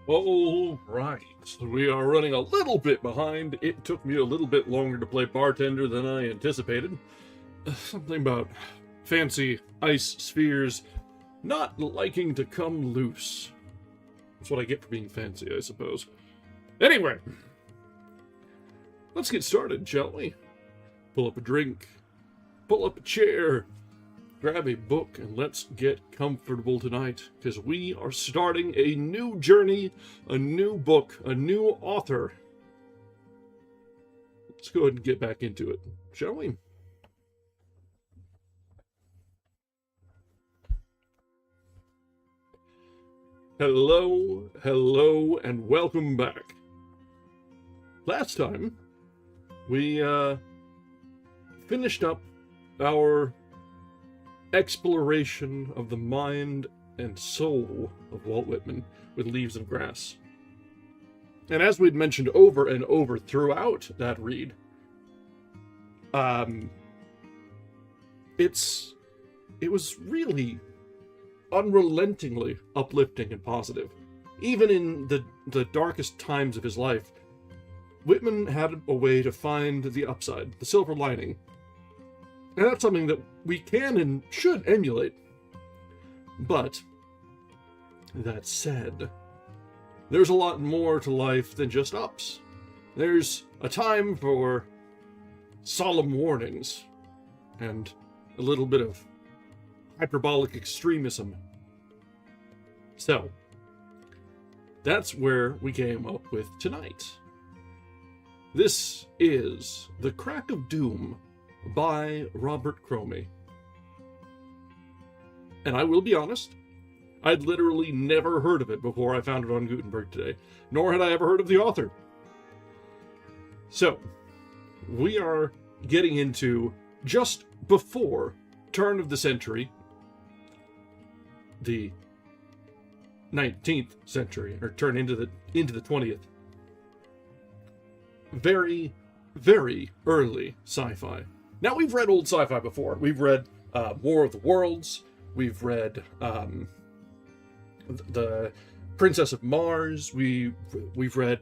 All right, we are running a little bit behind. It took me a little bit longer to play bartender than I anticipated. Something about fancy ice spheres not liking to come loose. That's what I get for being fancy, I suppose. Anyway, let's get started, shall we? Pull up a drink, pull up a chair, grab a book, and let's get comfortable tonight, because we are starting a new journey, a new book, a new author. Let's go ahead and get back into it, shall we? Hello, and welcome back. Last time, we finished up our exploration of the mind and soul of Walt Whitman with Leaves and Grass. And as we'd mentioned over and over throughout that read, it was really unrelentingly uplifting and positive. Even in the darkest times of his life, Whitman had a way to find the upside, the silver lining. And that's something that we can and should emulate. But, that said, there's a lot more to life than just ups. There's a time for solemn warnings and a little bit of hyperbolic extremism. So, that's where we came up with tonight. This is The Crack of Doom by Robert Cromie. And I will be honest, I'd literally never heard of it before I found it on Gutenberg today, nor had I ever heard of the author. So, we are getting into just before turn of the century, the 19th century, or turn into the 20th. Very, very early sci-fi. Now, we've read old sci-fi before. We've read War of the Worlds. We've read the Princess of Mars. We've read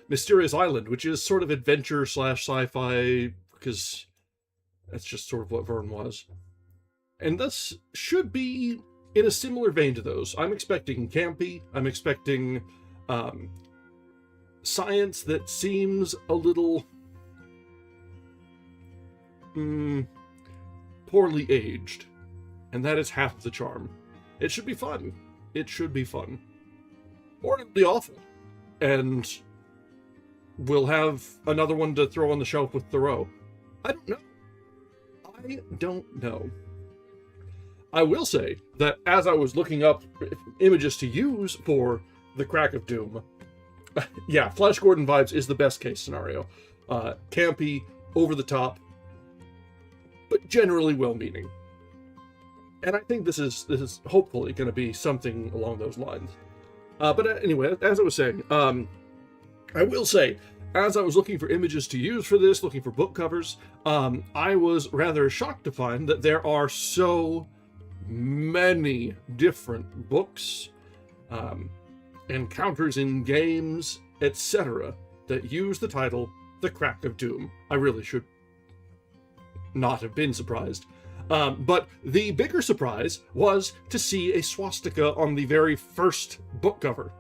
Mysterious Island, which is sort of adventure / sci-fi, because that's just sort of what Verne was. And this should be in a similar vein to those. I'm expecting campy. I'm expecting science that seems a little poorly aged. And that is half of the charm. It should be fun. It should be fun. Or it'll be awful. And we'll have another one to throw on the shelf with Thoreau. I don't know. I will say that as I was looking up images to use for The Crack of Doom, yeah, Flash Gordon vibes is the best case scenario. Campy, over the top, but generally well-meaning. And I think this is hopefully going to be something along those lines. But anyway, as I was saying, I will say, as I was looking for images to use for this, looking for book covers, I was rather shocked to find that there are so many different books, encounters in games, etc., that use the title The Crack of Doom. I really should not have been surprised. But the bigger surprise was to see a swastika on the very first book cover.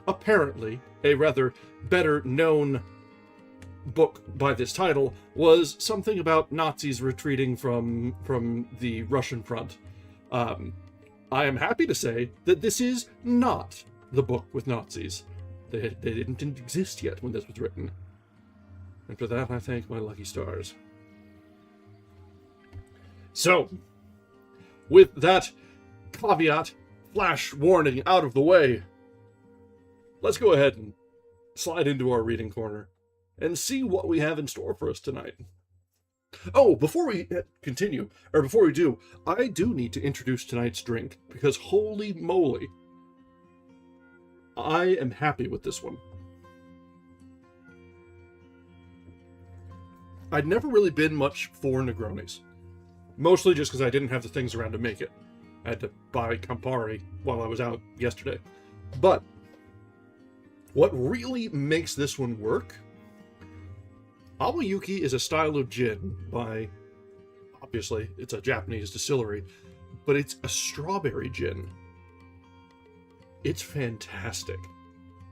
Apparently, a rather better known book by this title was something about Nazis retreating from the Russian front. I am happy to say that this is not the book with Nazis. They didn't exist yet when this was written. And for that, I thank my lucky stars. So, with that caveat, flash warning out of the way, let's go ahead and slide into our reading corner and see what we have in store for us tonight. Oh, before we continue, or before we do, I do need to introduce tonight's drink, because holy moly, I am happy with this one. I'd never really been much for Negronis. Mostly just because I didn't have the things around to make it. I had to buy Campari while I was out yesterday. But What really makes this one work, Awayuki is a style of gin by, obviously, it's a Japanese distillery, but it's a strawberry gin. It's fantastic.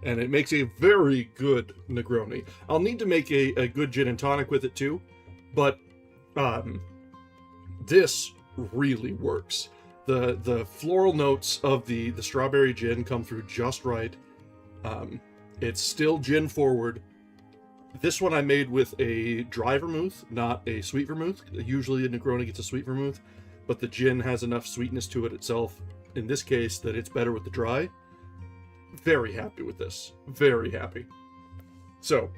And it makes a very good Negroni. I'll need to make a good gin and tonic with it too, but this really works. The floral notes of the strawberry gin come through just right. It's still gin forward. This one I made with a dry vermouth, not a sweet vermouth. Usually a Negroni gets a sweet vermouth, but the gin has enough sweetness to it itself, in this case, that it's better with the dry. Very happy with this. Very happy. So,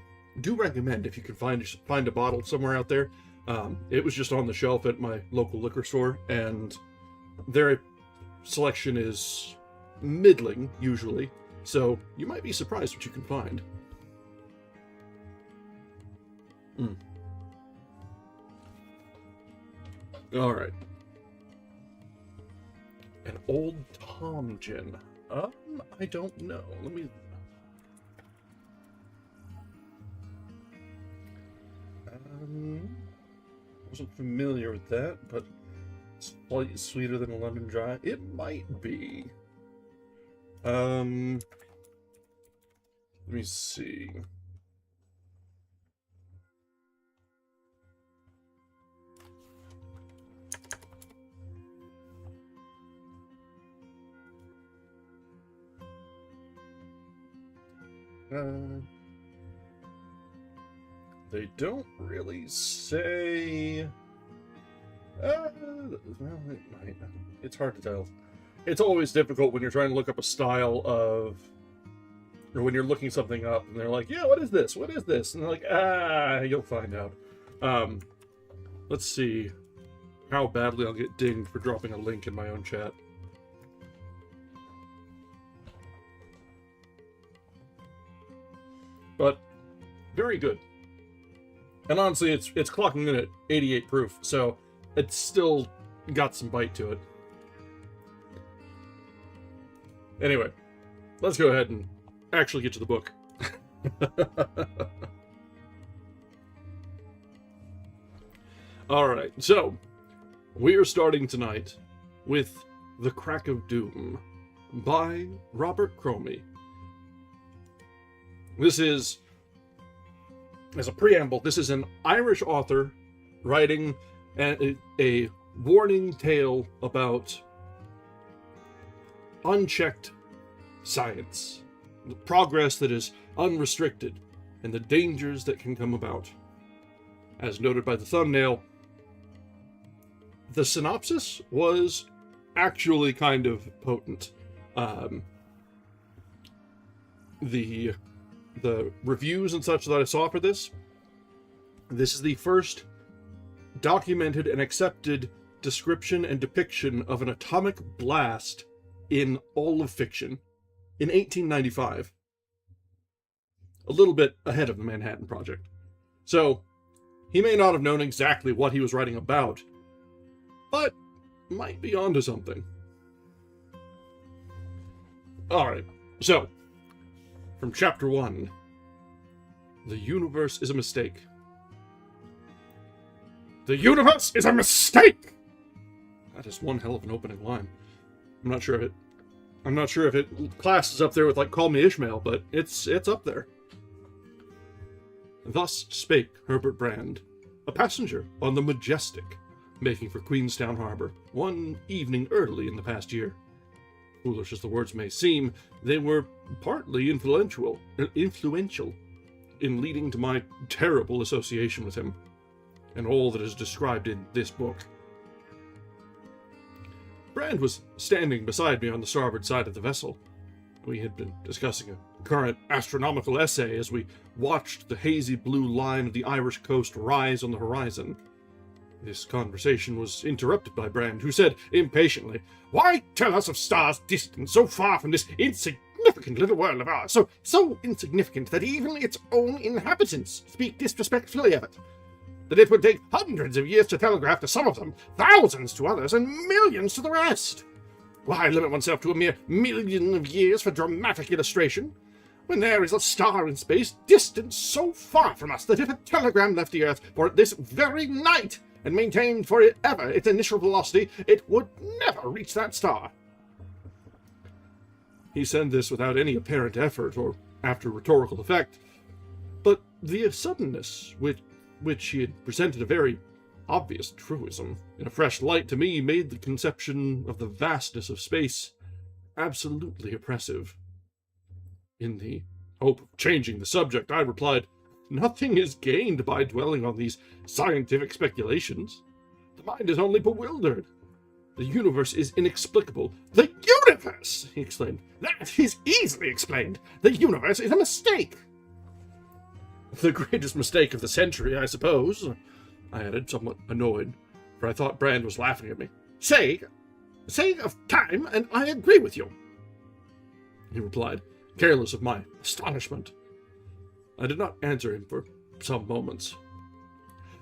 do recommend if you can find a bottle somewhere out there. It was just on the shelf at my local liquor store, and their selection is middling, usually. So, you might be surprised what you can find. All right. An Old Tom gin. I don't know. Let me... wasn't familiar with that, but slightly sweeter than a lemon dry. It might be. Let me see. They don't really say. Well, it might. It's hard to tell. It's always difficult when you're trying to look up a style of, or when you're looking something up and they're like, yeah, what is this? What is this? And they're like, you'll find out. Let's see how badly I'll get dinged for dropping a link in my own chat. But very good. And honestly, it's clocking in at 88 proof, so it's still got some bite to it. Anyway, let's go ahead and actually get to the book. Alright, so we are starting tonight with The Crack of Doom by Robert Cromie. This is, as a preamble, this is an Irish author writing a warning tale about unchecked science, the progress that is unrestricted, and the dangers that can come about. As noted by the thumbnail, the synopsis was actually kind of potent. The reviews and such that I saw for this is the first documented and accepted description and depiction of an atomic blast in all of fiction in 1895. A little bit ahead of the Manhattan Project. So, he may not have known exactly what he was writing about, but might be onto something. Alright, so, from Chapter 1, The Universe is a Mistake. The universe is a mistake! That is one hell of an opening line. I'm not sure if it classes up there with, like, Call Me Ishmael, but it's up there. Thus spake Herbert Brand, a passenger on the Majestic, making for Queenstown Harbor, one evening early in the past year. Foolish as the words may seem, they were partly influential in leading to my terrible association with him, and all that is described in this book. Brand was standing beside me on the starboard side of the vessel. We had been discussing a current astronomical essay as we watched the hazy blue line of the Irish coast rise on the horizon. This conversation was interrupted by Brand, who said impatiently, "Why tell us of stars distant so far from this insignificant little world of ours, so insignificant that even its own inhabitants speak disrespectfully of it? That it would take hundreds of years to telegraph to some of them, thousands to others, and millions to the rest? Why limit oneself to a mere million of years for dramatic illustration? when there is a star in space distant so far from us that if a telegram left the Earth for this very night and maintained for ever its initial velocity, it would never reach that star. He said this without any apparent effort or after rhetorical effect, but the suddenness with which he had presented a very obvious truism in a fresh light to me made the conception of the vastness of space absolutely oppressive. In the hope of changing the subject, I replied, "Nothing is gained by dwelling on these scientific speculations. The mind is only bewildered. The universe is inexplicable." "The universe!" he exclaimed. "That is easily explained. The universe is a mistake." "The greatest mistake of the century, I suppose," I added, somewhat annoyed, for I thought Brand was laughing at me. Say of time, and I agree with you," he replied, careless of my astonishment. I did not answer him for some moments.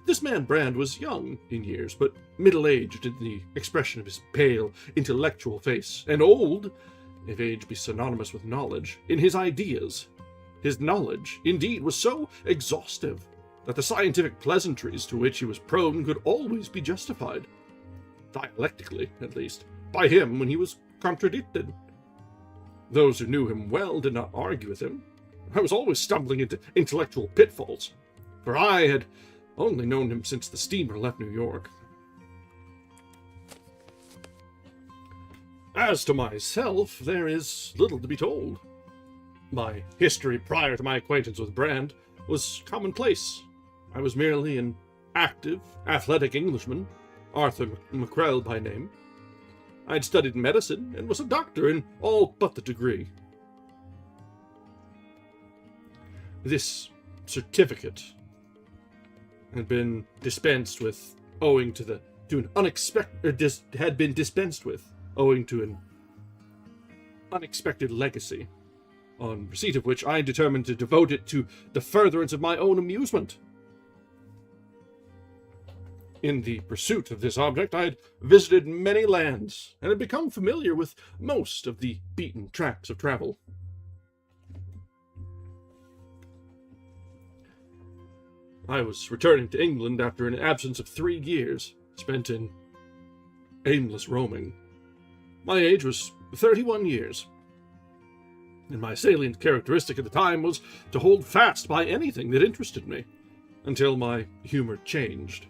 This man Brand was young in years, but middle-aged in the expression of his pale, intellectual face, and old, if age be synonymous with knowledge, in his ideas. His knowledge, indeed, was so exhaustive that the scientific pleasantries to which he was prone could always be justified, dialectically, at least, by him when he was contradicted. Those who knew him well did not argue with him. I was always stumbling into intellectual pitfalls, for I had only known him since the steamer left New York. As to myself, there is little to be told. My history prior to my acquaintance with Brand was commonplace. I was merely an active, athletic Englishman, Arthur McCrell by name. I had studied medicine and was a doctor in all but the degree. This certificate had been dispensed with owing to an unexpected legacy, on receipt of which I determined to devote it to the furtherance of my own amusement. In the pursuit of this object, I had visited many lands, and had become familiar with most of the beaten tracks of travel. I was returning to England after an absence of 3 years, spent in aimless roaming. My age was 31 years, and my salient characteristic at the time was to hold fast by anything that interested me, until my humor changed.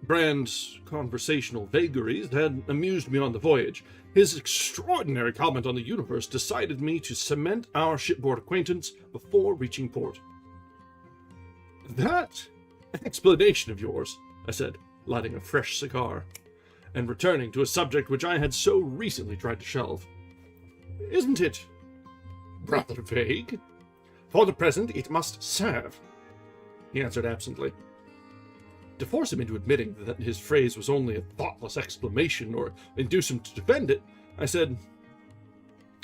Brand's conversational vagaries had amused me on the voyage. His extraordinary comment on the universe decided me to cement our shipboard acquaintance before reaching port. "That explanation of yours," I said, lighting a fresh cigar, and returning to a subject which I had so recently tried to shelve. "Isn't it rather vague?" "For the present, it must serve," he answered absently. To force him into admitting that his phrase was only a thoughtless exclamation, or induce him to defend it, I said,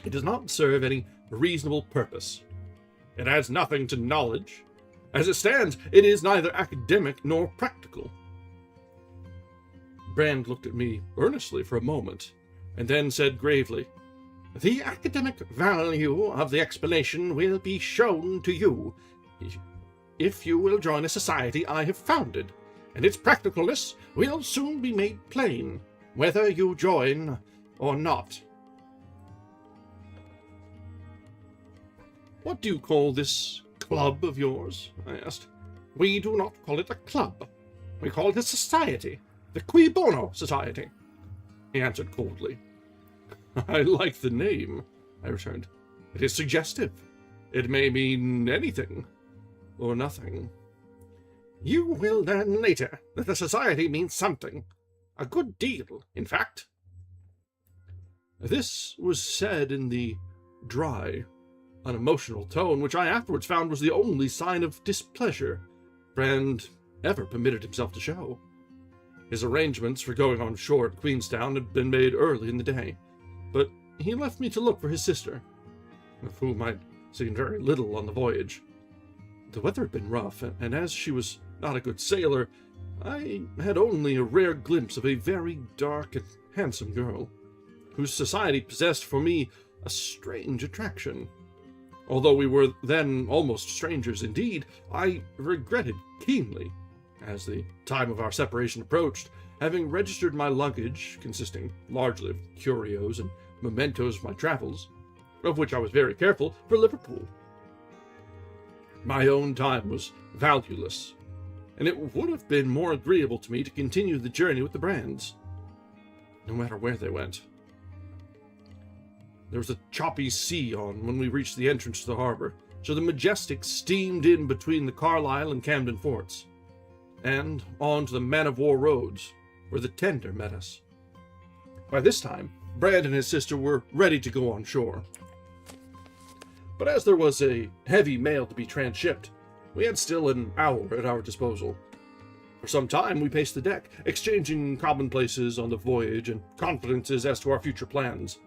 "It does not serve any reasonable purpose. It adds nothing to knowledge. As it stands, it is neither academic nor practical." Brand looked at me earnestly for a moment, and then said gravely, "The academic value of the explanation will be shown to you if you will join a society I have founded, and its practicalness will soon be made plain, whether you join or not." "What do you call this club of yours?" I asked. "We do not call it a club. We call it a society, the Cui Bono Society," he answered coldly. "I like the name," I returned. "It is suggestive. It may mean anything, or nothing." "You will learn later that the society means something. A good deal, in fact." This was said in the dry, unemotional tone which I afterwards found was the only sign of displeasure Brand ever permitted himself to show. His arrangements for going on shore at Queenstown had been made early in the day, but he left me to look for his sister, of whom I'd seen very little on the voyage. The weather had been rough, and as she was not a good sailor, I had only a rare glimpse of a very dark and handsome girl, whose society possessed for me a strange attraction. Although we were then almost strangers indeed, I regretted keenly, as the time of our separation approached, having registered my luggage, consisting largely of curios and mementos of my travels, of which I was very careful, for Liverpool. My own time was valueless, and it would have been more agreeable to me to continue the journey with the Brands, no matter where they went. There was a choppy sea on when we reached the entrance to the harbor, so the Majestic steamed in between the Carlisle and Camden forts, and on to the man-of-war roads, where the tender met us. By this time, Brand and his sister were ready to go on shore. But as there was a heavy mail to be transshipped, we had still an hour at our disposal. For some time we paced the deck, exchanging commonplaces on the voyage and confidences as to our future plans.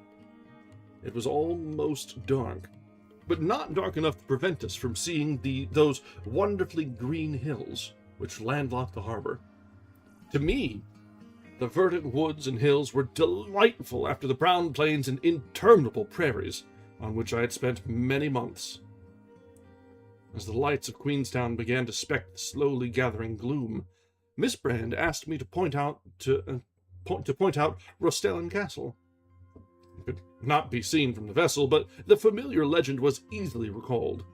It was almost dark, but not dark enough to prevent us from seeing those wonderfully green hills which landlocked the harbor. To me, the verdant woods and hills were delightful after the brown plains and interminable prairies on which I had spent many months. As the lights of Queenstown began to speck the slowly gathering gloom, Miss Brand asked me to point out Rostellan Castle. It could not be seen from the vessel, but the familiar legend was easily recalled,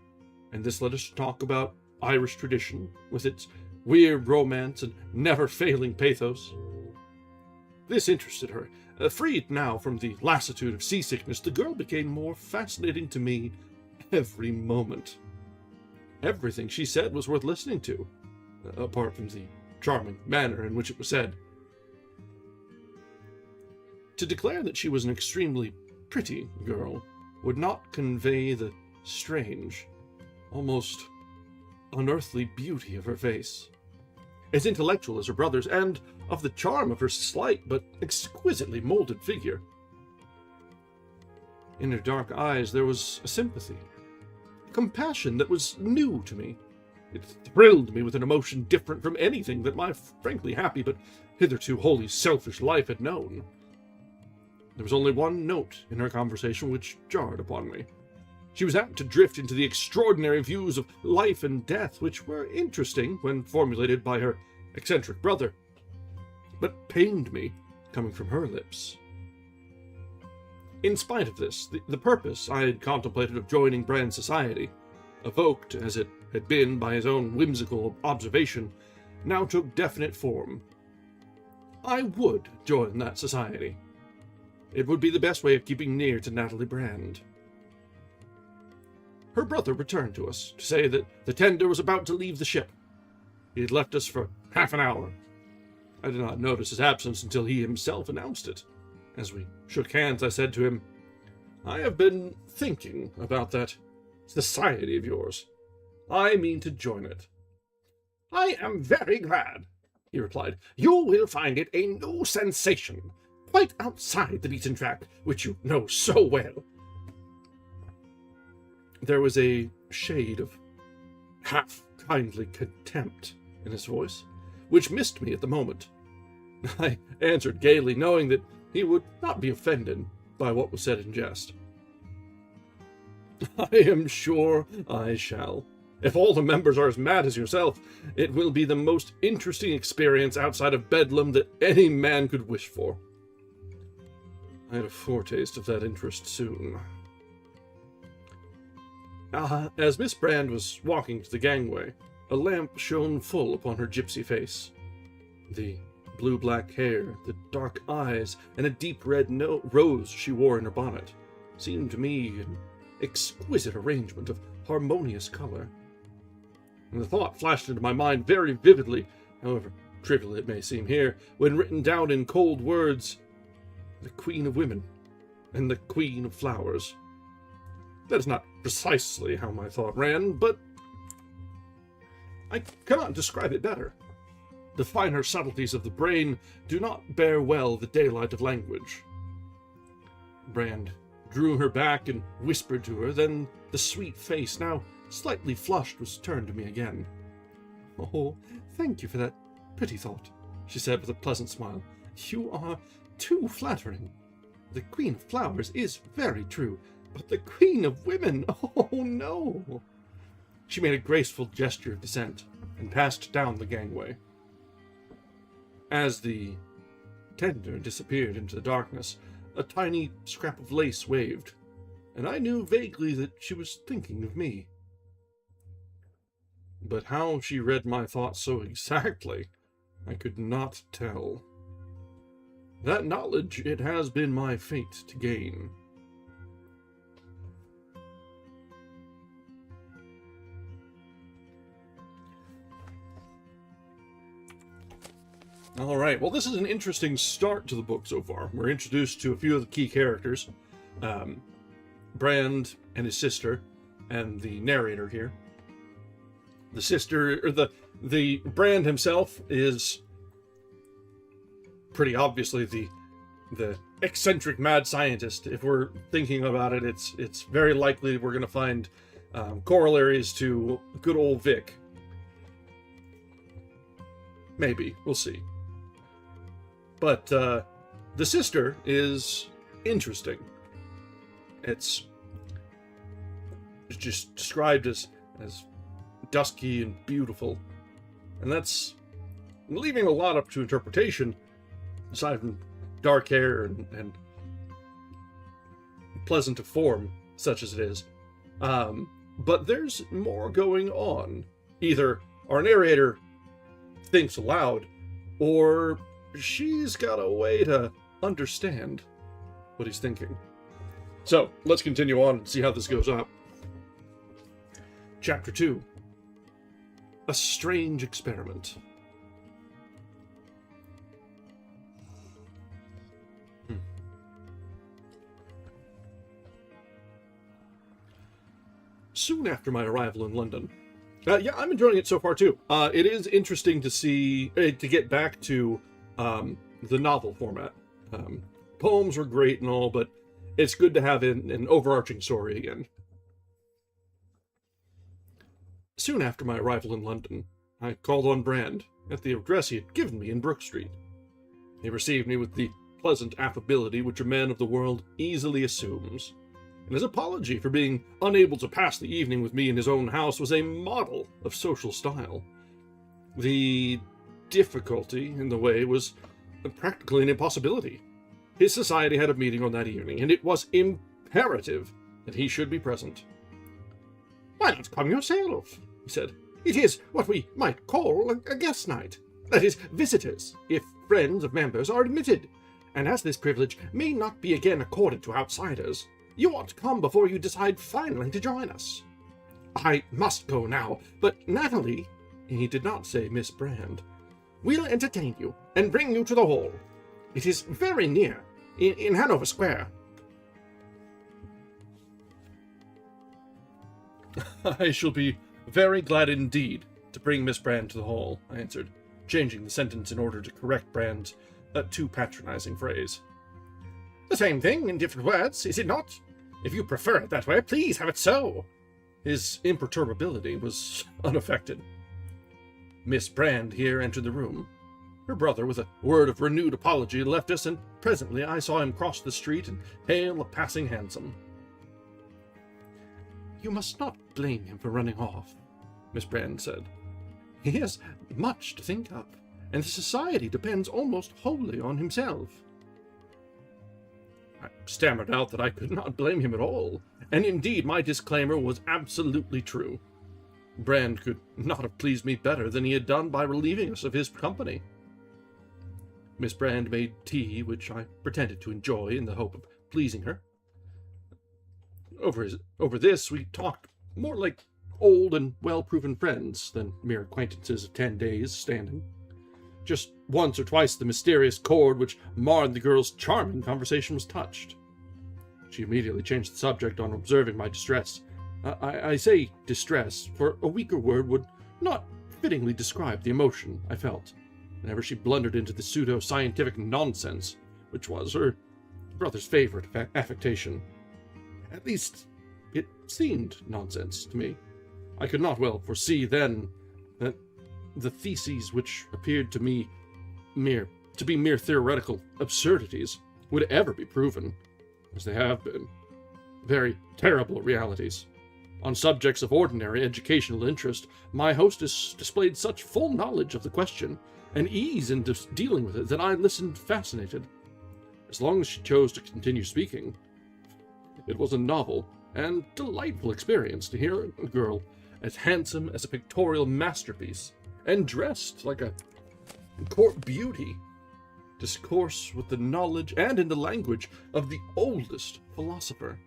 and this led us to talk about Irish tradition, with its weird romance and never-failing pathos. This interested her. Freed now from the lassitude of seasickness, the girl became more fascinating to me every moment. Everything she said was worth listening to, apart from the charming manner in which it was said. To declare that she was an extremely pretty girl would not convey the strange, almost unearthly beauty of her face, as intellectual as her brother's, and of the charm of her slight but exquisitely molded figure. In her dark eyes there was a sympathy, a compassion that was new to me. It thrilled me with an emotion different from anything that my frankly happy but hitherto wholly selfish life had known. There was only one note in her conversation which jarred upon me. She was apt to drift into the extraordinary views of life and death which were interesting when formulated by her eccentric brother, but pained me coming from her lips. In spite of this, the purpose I had contemplated of joining Brand's society, evoked as it had been by his own whimsical observation, now took definite form. I would join that society. It would be the best way of keeping near to Natalie Brand. Her brother returned to us to say that the tender was about to leave the ship. He had left us for half an hour. I did not notice his absence until he himself announced it. As we shook hands, I said to him, "I have been thinking about that society of yours. I mean to join it." "I am very glad," he replied. "You will find it a new sensation, quite outside the beaten track, which you know so well." There was a shade of half-kindly contempt in his voice, which missed me at the moment. I answered gaily, knowing that he would not be offended by what was said in jest. "I am sure I shall. If all the members are as mad as yourself, it will be the most interesting experience outside of Bedlam that any man could wish for." I had a foretaste of that interest soon. As Miss Brand was walking to the gangway, a lamp shone full upon her gypsy face. The blue-black hair, the dark eyes, and a deep red rose she wore in her bonnet seemed to me an exquisite arrangement of harmonious color. And the thought flashed into my mind very vividly, however trivial it may seem here, when written down in cold words, "The Queen of Women and the Queen of Flowers." That is not precisely how my thought ran, but I cannot describe it better. The finer subtleties of the brain do not bear well the daylight of language. Brand drew her back and whispered to her, then the sweet face, now slightly flushed, was turned to me again. "Oh, thank you for that pretty thought," she said with a pleasant smile. "You are too flattering. The Queen of Flowers is very true, But the Queen of Women! Oh, no! She made a graceful gesture of dissent and passed down the gangway. As the tender disappeared into the darkness, a tiny scrap of lace waved, and I knew vaguely that she was thinking of me. But how she read my thoughts so exactly, I could not tell. That knowledge it has been my fate to gain. All right, well, this is an interesting start to the book so far. We're introduced to a few of the key characters. Brand and his sister, and the narrator here. The sister, or the Brand himself is pretty obviously the eccentric mad scientist. If we're thinking about it, it's very likely we're going to find corollaries to good old Vic. Maybe, we'll see. But the sister is interesting. It's just described as dusky and beautiful. And that's leaving a lot up to interpretation, aside from dark hair and pleasant of form, such as it is. But there's more going on. Either our narrator thinks aloud, or she's got a way to understand what he's thinking. So, let's continue on and see how this goes up. Chapter 2. A Strange Experiment. Soon after my arrival in London. Yeah, I'm enjoying it so far too. It is interesting to see, to get back to the novel format. Poems were great and all, but it's good to have an overarching story again. Soon after my arrival in London, I called on Brand at the address he had given me in Brook Street. He received me with the pleasant affability which a man of the world easily assumes, and his apology for being unable to pass the evening with me in his own house was a model of social style. The difficulty in the way was practically an impossibility. His society had a meeting on that evening, and it was imperative that he should be present. "Why not come yourself?" he said. "It is what we might call a guest night. That is, visitors, if friends of members are admitted. And as this privilege may not be again accorded to outsiders, you ought to come before you decide finally to join us. I must go now, but Natalie," he did not say Miss Brand, "will entertain you and bring you to the hall. It is very near, in Hanover Square." "I shall be very glad indeed to bring Miss Brand to the hall," I answered, changing the sentence in order to correct Brand's too patronizing phrase. "The same thing in different words, is it not? If you prefer it that way, please have it so." His imperturbability was unaffected. Miss Brand here entered the room. Her brother, with a word of renewed apology, left us, and presently I saw him cross the street and hail a passing hansom. "You must not blame him for running off," Miss Brand said. "He has much to think up, and the society depends almost wholly on himself." I stammered out that I could not blame him at all, and indeed my disclaimer was absolutely true. Brand could not have pleased me better than he had done by relieving us of his company. Miss Brand made tea, which I pretended to enjoy in the hope of pleasing her. Over this we talked more like old and well-proven friends than mere acquaintances of 10 days' standing. Just once or twice the mysterious chord which marred the girl's charming conversation was touched. She immediately changed the subject on observing my distress. I say distress, for a weaker word would not fittingly describe the emotion I felt whenever she blundered into the pseudo-scientific nonsense, which was her brother's favorite affectation. At least, it seemed nonsense to me. I could not well foresee then that the theses which appeared to me mere theoretical absurdities would ever be proven, as they have been. very terrible realities. On subjects of ordinary educational interest, my hostess displayed such full knowledge of the question and ease in dealing with it that I listened fascinated. As long as she chose to continue speaking, it was a novel and delightful experience to hear a girl as handsome as a pictorial masterpiece and dressed like a court beauty discourse with the knowledge and in the language of the oldest philosopher.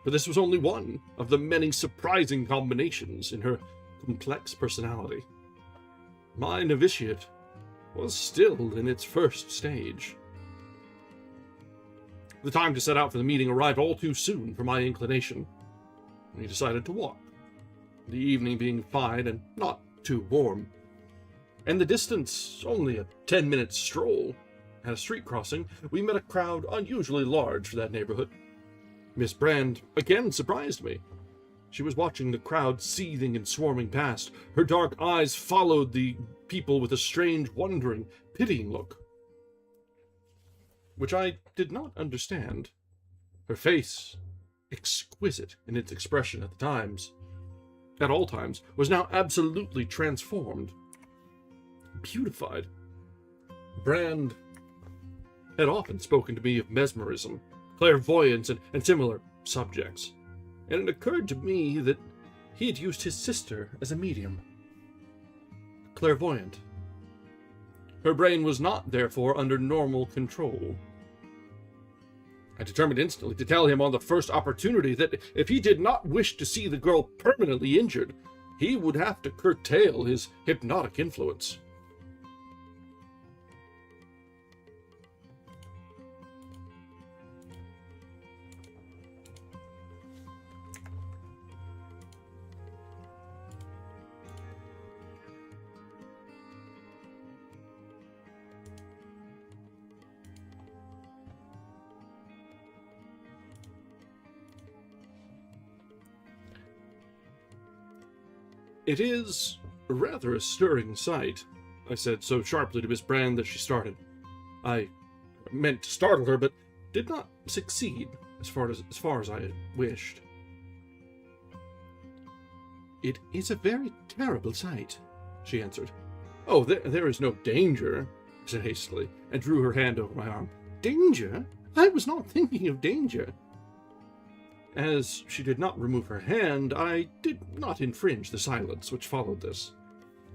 But this was only one of the many surprising combinations in her complex personality. My novitiate was still in its first stage. The time to set out for the meeting arrived all too soon for my inclination. We decided to walk, the evening being fine and not too warm, and the distance only a 10-minute stroll. At a street crossing, we met a crowd unusually large for that neighborhood. Miss Brand again surprised me. She was watching the crowd seething and swarming past. Her dark eyes followed the people with a strange, wondering, pitying look, which I did not understand. Her face, exquisite in its expression at all times, was now absolutely transformed, beautified. Brand had often spoken to me of mesmerism, clairvoyance, and similar subjects, and it occurred to me that he had used his sister as a medium. Clairvoyant. Her brain was not, therefore, under normal control. I determined instantly to tell him on the first opportunity that if he did not wish to see the girl permanently injured, he would have to curtail his hypnotic influence. It is rather a stirring sight, I said so sharply to Miss Brand that she started. I meant to startle her, but did not succeed as far as I had wished. It is a very terrible sight, she answered. Oh, there is no danger, I said hastily, and drew her hand over my arm. Danger? I was not thinking of danger. As she did not remove her hand, I did not infringe the silence which followed this,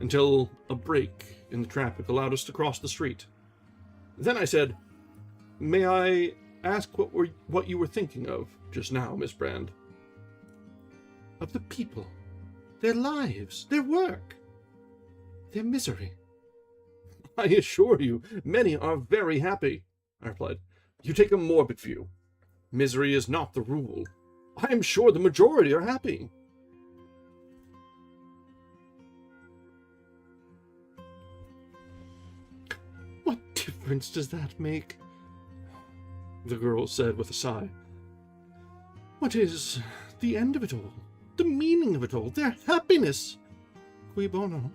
until a break in the traffic allowed us to cross the street. Then I said, "May I ask what you were thinking of just now, Miss Brand?" "Of the people, their lives, their work, their misery." "I assure you, many are very happy," I replied. "You take a morbid view. Misery is not the rule. I am sure the majority are happy." "What difference does that make?" the girl said with a sigh. "What is the end of it all? The meaning of it all? Their happiness? Cui bono?"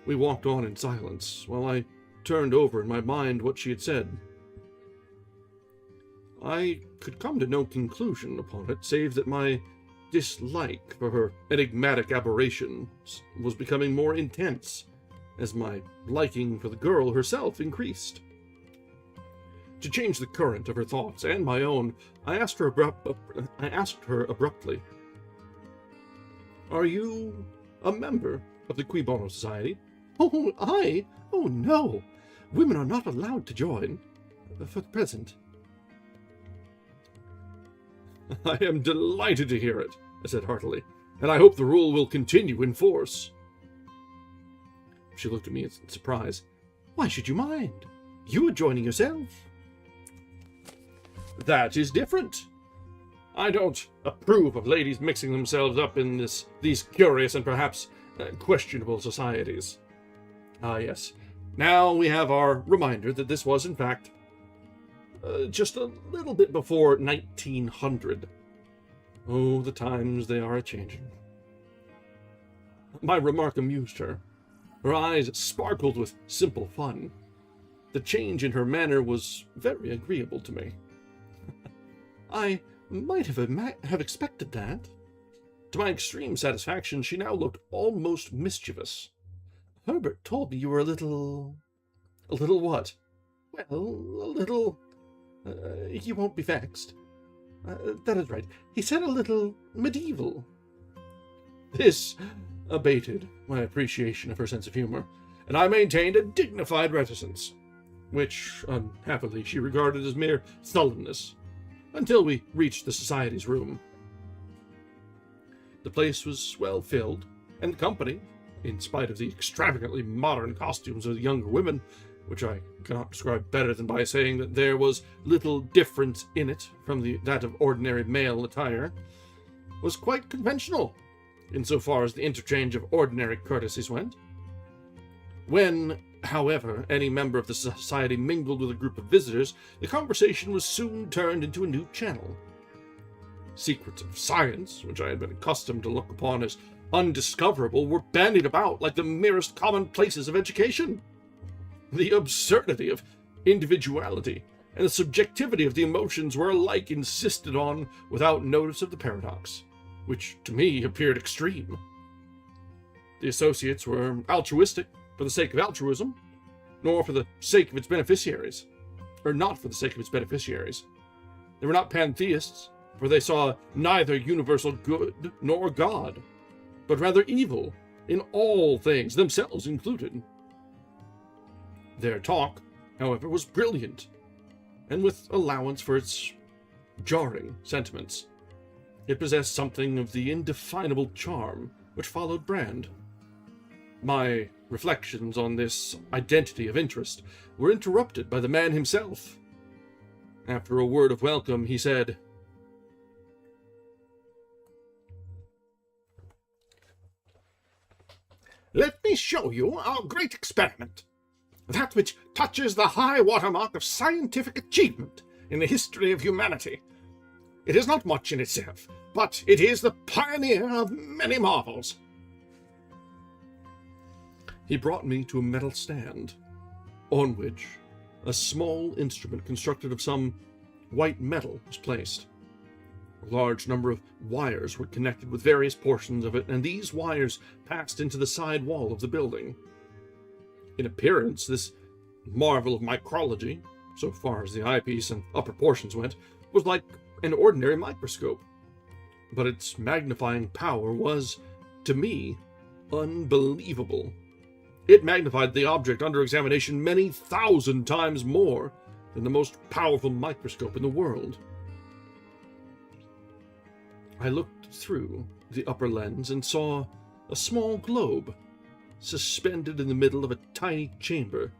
We walked on in silence, while I turned over in my mind what she had said. I could come to no conclusion upon it, save that my dislike for her enigmatic aberrations was becoming more intense, as my liking for the girl herself increased. To change the current of her thoughts and my own, I asked her abruptly, "Are you a member of the Cui Bono Society?" "Oh, I? Oh, no. Women are not allowed to join, for the present." "I am delighted to hear it," I said heartily, "and I hope the rule will continue in force." She looked at me in surprise. "Why should you mind? You are joining yourself." "That is different. I don't approve of ladies mixing themselves up in these curious and perhaps questionable societies. Ah, yes. Now we have our reminder that this was, in fact, just a little bit before 1900. Oh, the times they are a-changing." My remark amused her. Her eyes sparkled with simple fun. the change in her manner was very agreeable to me. I might have expected that. To my extreme satisfaction, she now looked almost mischievous. Herbert told me you were a little... A little what? Well, a little... you won't be vexed. That is right. He said a little medieval. This abated my appreciation of her sense of humor, and I maintained a dignified reticence, which, unhappily, she regarded as mere sullenness, until we reached the society's room. The place was well filled, and the company, in spite of the extravagantly modern costumes of the younger women, which I cannot describe better than by saying that there was little difference in it from that of ordinary male attire, was quite conventional, insofar as the interchange of ordinary courtesies went. When, however, any member of the society mingled with a group of visitors, the conversation was soon turned into a new channel. Secrets of science, which I had been accustomed to look upon as undiscoverable, were bandied about like the merest commonplaces of education. The absurdity of individuality and the subjectivity of the emotions were alike insisted on without notice of the paradox, which to me appeared extreme. The associates were altruistic for the sake of altruism, nor for the sake of its beneficiaries, or not for the sake of its beneficiaries. They were not pantheists, for they saw neither universal good nor God, but rather evil in all things, themselves included. Their talk, however, was brilliant, and with allowance for its jarring sentiments, it possessed something of the indefinable charm which followed Brand. My reflections on this identity of interest were interrupted by the man himself. After a word of welcome, he said, "Let me show you our great experiment, that which touches the high watermark of scientific achievement in the history of humanity. It is not much in itself, but it is the pioneer of many marvels." He brought me to a metal stand, on which a small instrument constructed of some white metal was placed. A large number of wires were connected with various portions of it, and these wires passed into the side wall of the building. In appearance, this marvel of micrology, so far as the eyepiece and upper portions went, was like an ordinary microscope. But its magnifying power was, to me, unbelievable. It magnified the object under examination many thousand times more than the most powerful microscope in the world. I looked through the upper lens and saw a small globe suspended in the middle of a tiny chamber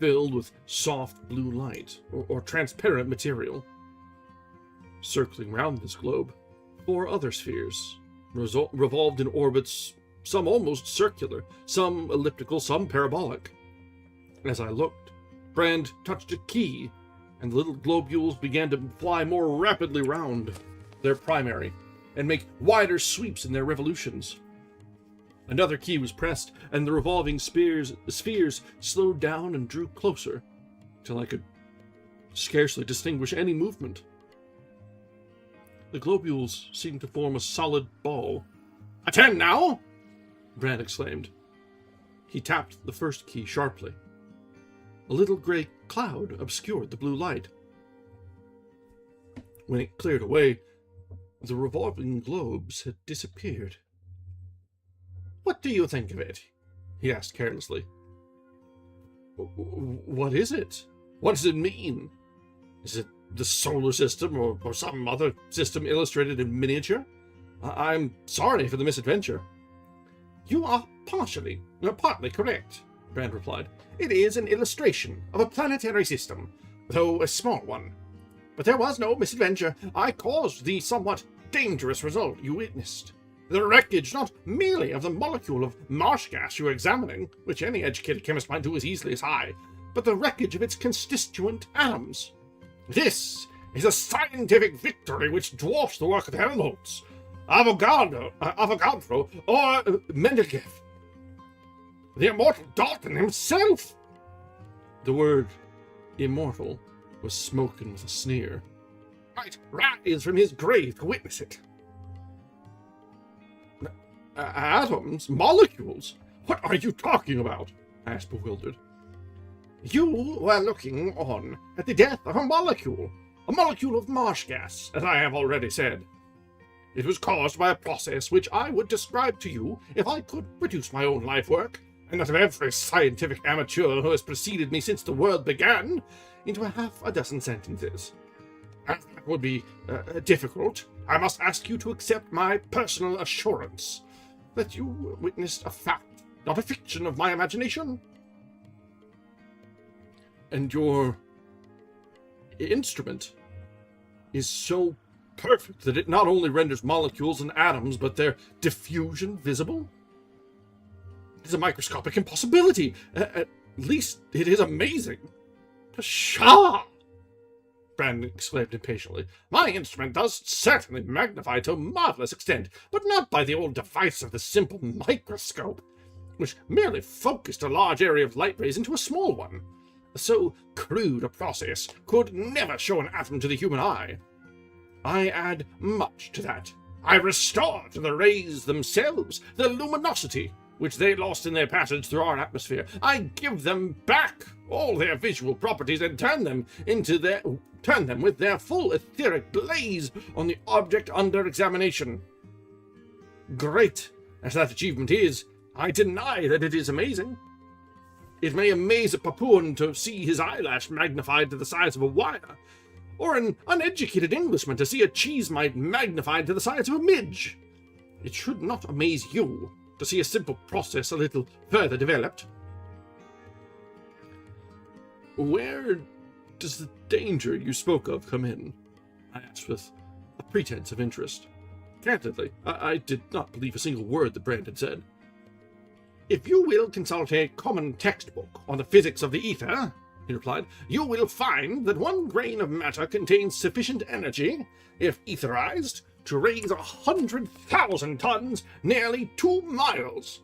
filled with soft blue light or transparent material. Circling round this globe, 4 other spheres revolved in orbits, some almost circular, some elliptical, some parabolic. As I looked, Brand touched a key, and the little globules began to fly more rapidly round their primary and make wider sweeps in their revolutions. Another key was pressed, and the revolving spheres slowed down and drew closer, till I could scarcely distinguish any movement. The globules seemed to form a solid ball. "Attend now!" Brand exclaimed. He tapped the first key sharply. A little gray cloud obscured the blue light. When it cleared away, the revolving globes had disappeared. "What do you think of it?" he asked carelessly. "What is it? What does it mean? Is it the solar system or some other system illustrated in miniature? I'm sorry for the misadventure." "You are partly correct," Brand replied. "It is an illustration of a planetary system, though a small one. But there was no misadventure. I caused the somewhat dangerous result you witnessed. The wreckage not merely of the molecule of marsh gas you are examining, which any educated chemist might do as easily as I, but the wreckage of its constituent atoms. This is a scientific victory which dwarfs the work of Helmholtz, Avogadro, or Mendeleev. The immortal Dalton himself." The word immortal was spoken with a sneer. Might rise from his grave to witness it. Atoms? Molecules? What are you talking about? Asked, bewildered. You were looking on at the death of a molecule of marsh gas, as I have already said. It was caused by a process which I would describe to you if I could produce my own life work, and that of every scientific amateur who has preceded me since the world began, into half a dozen sentences. As that would be difficult, I must ask you to accept my personal assurance that you witnessed a fact, not a fiction of my imagination. And your instrument is so perfect that it not only renders molecules and atoms, but their diffusion visible? It is a microscopic impossibility. At least it is amazing. Pshaw! Brandon exclaimed impatiently. My instrument does certainly magnify to a marvelous extent, but not by the old device of the simple microscope, which merely focused a large area of light rays into a small one. So crude a process could never show an atom to the human eye. I add much to that. I restore to the rays themselves the luminosity which they lost in their passage through our atmosphere. I give them back all their visual properties and turn them with their full etheric blaze on the object under examination. Great as that achievement is, I deny that it is amazing. It may amaze a Papuan to see his eyelash magnified to the size of a wire, or an uneducated Englishman to see a cheese mite magnified to the size of a midge. It should not amaze you to see a simple process a little further developed. Where does the danger you spoke of come in? I asked with a pretense of interest. Candidly, I did not believe a single word that Brandon said. If you will consult a common textbook on the physics of the ether, he replied, you will find that one grain of matter contains sufficient energy, if etherized, to raise 100,000 tons, nearly 2 miles.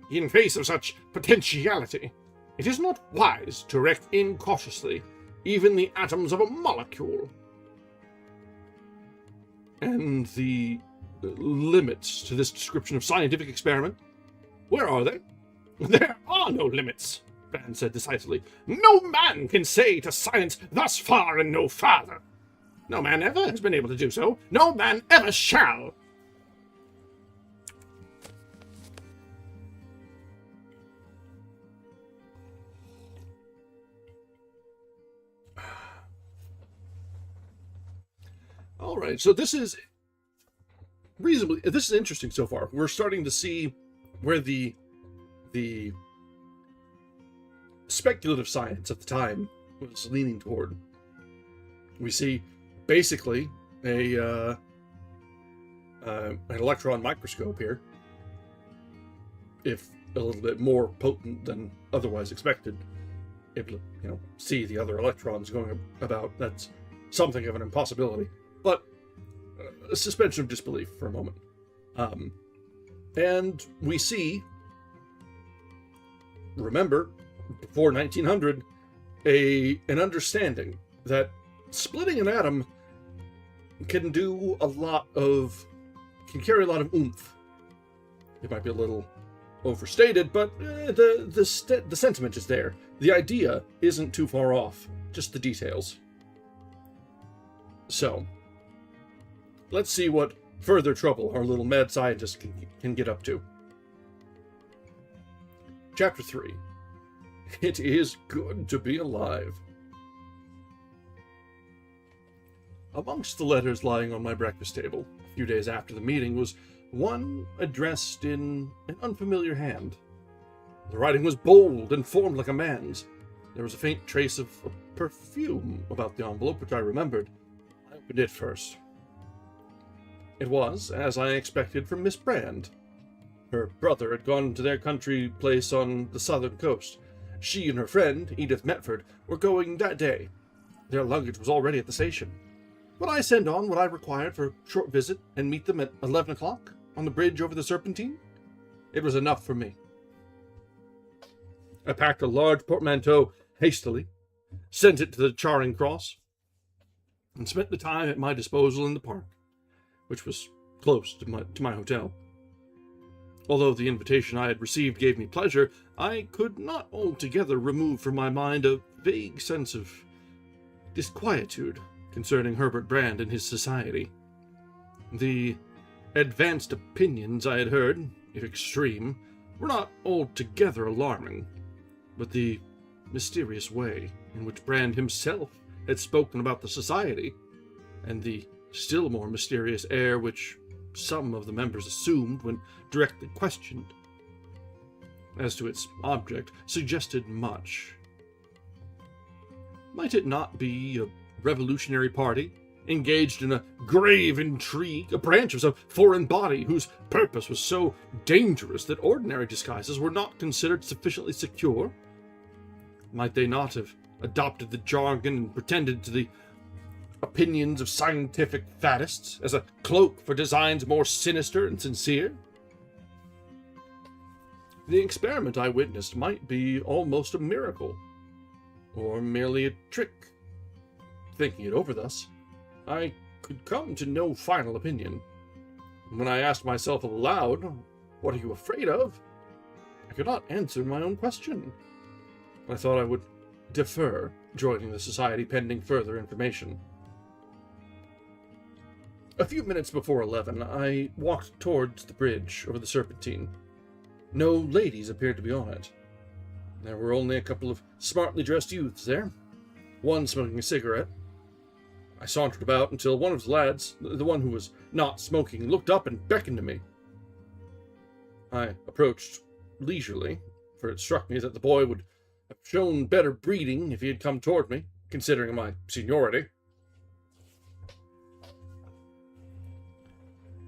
In face of such potentiality, it is not wise to wreck incautiously even the atoms of a molecule. And the limits to this description of scientific experiment? Where are they? There are no limits, Brand said decisively. No man can say to science thus far and no farther. No man ever has been able to do so. No man ever shall. All right, so this is interesting so far. We're starting to see where the speculative science at the time was leaning toward. We see basically an electron microscope here, if a little bit more potent than otherwise expected, able to see the other electrons going about. That's something of an impossibility, but a suspension of disbelief for a moment. And we see, remember, before 1900, an understanding that splitting an atom can carry a lot of oomph. It might be a little overstated, but the sentiment is there. The idea isn't too far off, just the details. So, let's see what further trouble our little mad scientist can get up to. Chapter 3. It is good to be alive. Amongst the letters lying on my breakfast table, a few days after the meeting, was one addressed in an unfamiliar hand. The writing was bold and formed like a man's. There was a faint trace of perfume about the envelope, which I remembered. I opened it first. It was, as I expected, from Miss Brand. Her brother had gone to their country place on the southern coast. She and her friend, Edith Metford, were going that day. Their luggage was already at the station. Would I send on what I required for a short visit and meet them at 11 o'clock on the bridge over the Serpentine? It was enough for me. I packed a large portmanteau hastily, sent it to the Charing Cross, and spent the time at my disposal in the park, which was close to my hotel. Although the invitation I had received gave me pleasure, I could not altogether remove from my mind a vague sense of disquietude concerning Herbert Brand and his society. The advanced opinions I had heard, if extreme, were not altogether alarming, but the mysterious way in which Brand himself had spoken about the society, and the still more mysterious air which some of the members assumed when directly questioned as to its object, suggested much. Might it not be a revolutionary party engaged in a grave intrigue, a branch of some foreign body whose purpose was so dangerous that ordinary disguises were not considered sufficiently secure? Might they not have adopted the jargon and pretended to the opinions of scientific faddists as a cloak for designs more sinister and sincere? The experiment I witnessed might be almost a miracle, or merely a trick. Thinking it over thus, I could come to no final opinion. When I asked myself aloud, "What are you afraid of?" I could not answer my own question. I thought I would defer joining the society pending further information. A few minutes before 11, I walked towards the bridge over the Serpentine. No ladies appeared to be on it. There were only a couple of smartly dressed youths there, one smoking a cigarette. I sauntered about until one of the lads, the one who was not smoking, looked up and beckoned to me. I approached leisurely, for it struck me that the boy would have shown better breeding if he had come toward me, considering my seniority.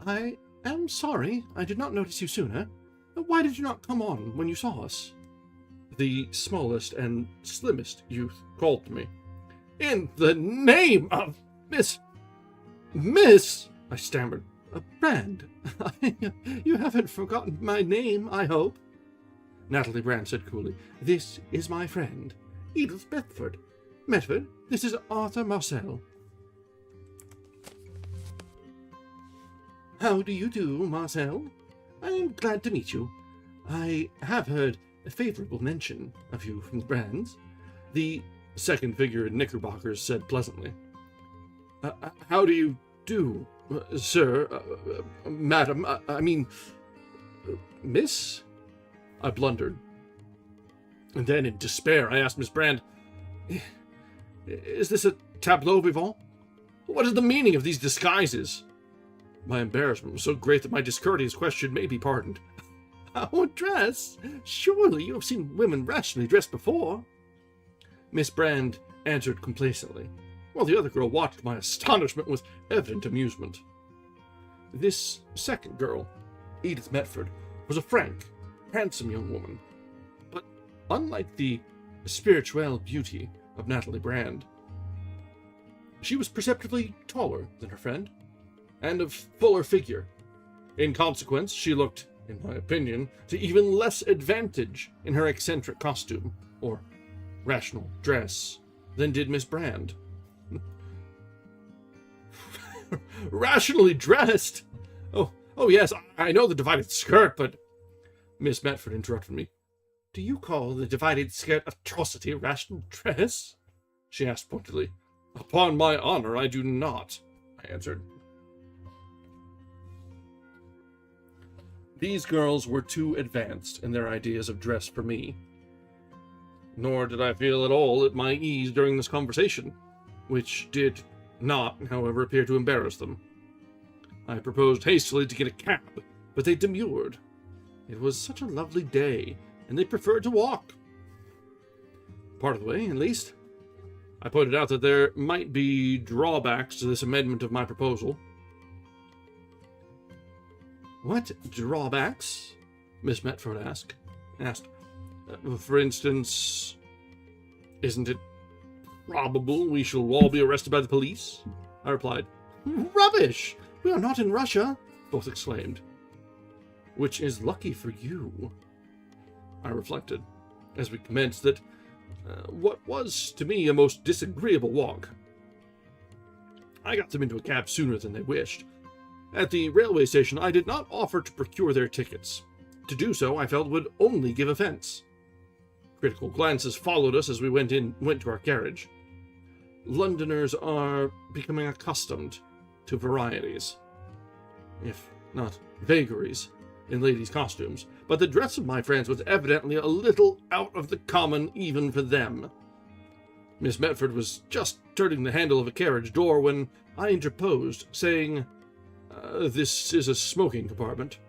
"I am sorry I did not notice you sooner. Why did you not come on when you saw us?" The smallest and slimmest youth called to me. "In the name of Miss, I stammered. "Brand, you haven't forgotten my name, I hope?" Natalie Brand said coolly. "This is my friend, Edith Medford. Medford, this is Arthur Marcel." "How do you do, Marcel? I am glad to meet you. I have heard a favorable mention of you from the Brands," the second figure in knickerbockers said pleasantly. "How do you do, sir, madam, I mean, miss?" I blundered. And then, in despair, I asked Miss Brand, "Is this a tableau vivant? What is the meaning of these disguises?" My embarrassment was so great that my discourteous question may be pardoned. "Our dress? Surely you have seen women rationally dressed before?" Miss Brand answered complacently, while the other girl watched my astonishment with evident amusement. This second girl, Edith Medford, was a frank, handsome young woman, but unlike the spirituelle beauty of Natalie Brand, she was perceptibly taller than her friend, and of fuller figure. In consequence, she looked, in my opinion, to even less advantage in her eccentric costume, or rational dress, than did Miss Brand. Rationally dressed? Oh yes, I know the divided skirt, but... Miss Medford interrupted me. "Do you call the divided skirt atrocity rational dress?" she asked pointedly. "Upon my honor, I do not," I answered. These girls were too advanced in their ideas of dress for me. Nor did I feel at all at my ease during this conversation, which did not, however, appear to embarrass them. I proposed hastily to get a cab, but they demurred. It was such a lovely day, and they preferred to walk. Part of the way, at least. I pointed out that there might be drawbacks to this amendment of my proposal. "What drawbacks?" Miss Medford asked. "For instance, isn't it probable we shall all be arrested by the police?" I replied. "Rubbish! We are not in Russia!" both exclaimed. "Which is lucky for you," I reflected, as we commenced, that what was, to me, a most disagreeable walk. I got them into a cab sooner than they wished. At the railway station, I did not offer to procure their tickets. To do so, I felt, would only give offense. Critical glances followed us as we went to our carriage. Londoners are becoming accustomed to varieties, if not vagaries, in ladies' costumes, but the dress of my friends was evidently a little out of the common even for them. Miss Medford was just turning the handle of a carriage door when I interposed, saying, "This is a smoking compartment."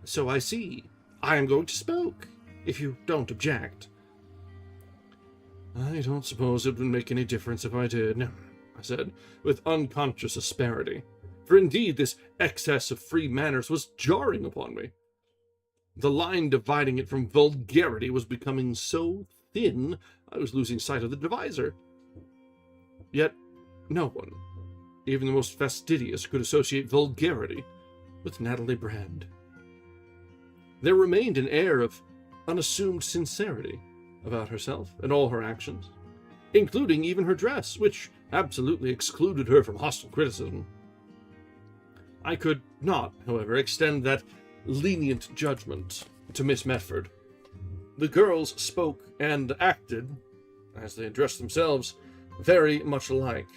"So I see. I am going to smoke, if you don't object." "I don't suppose it would make any difference if I did," I said, with unconscious asperity, for indeed this excess of free manners was jarring upon me. The line dividing it from vulgarity was becoming so thin I was losing sight of the divisor. Yet no one, even the most fastidious, could associate vulgarity with Natalie Brand. There remained an air of unassumed sincerity about herself and all her actions, including even her dress, which absolutely excluded her from hostile criticism. I could not, however, extend that lenient judgment to Miss Medford. The girls spoke and acted, as they addressed themselves, very much alike.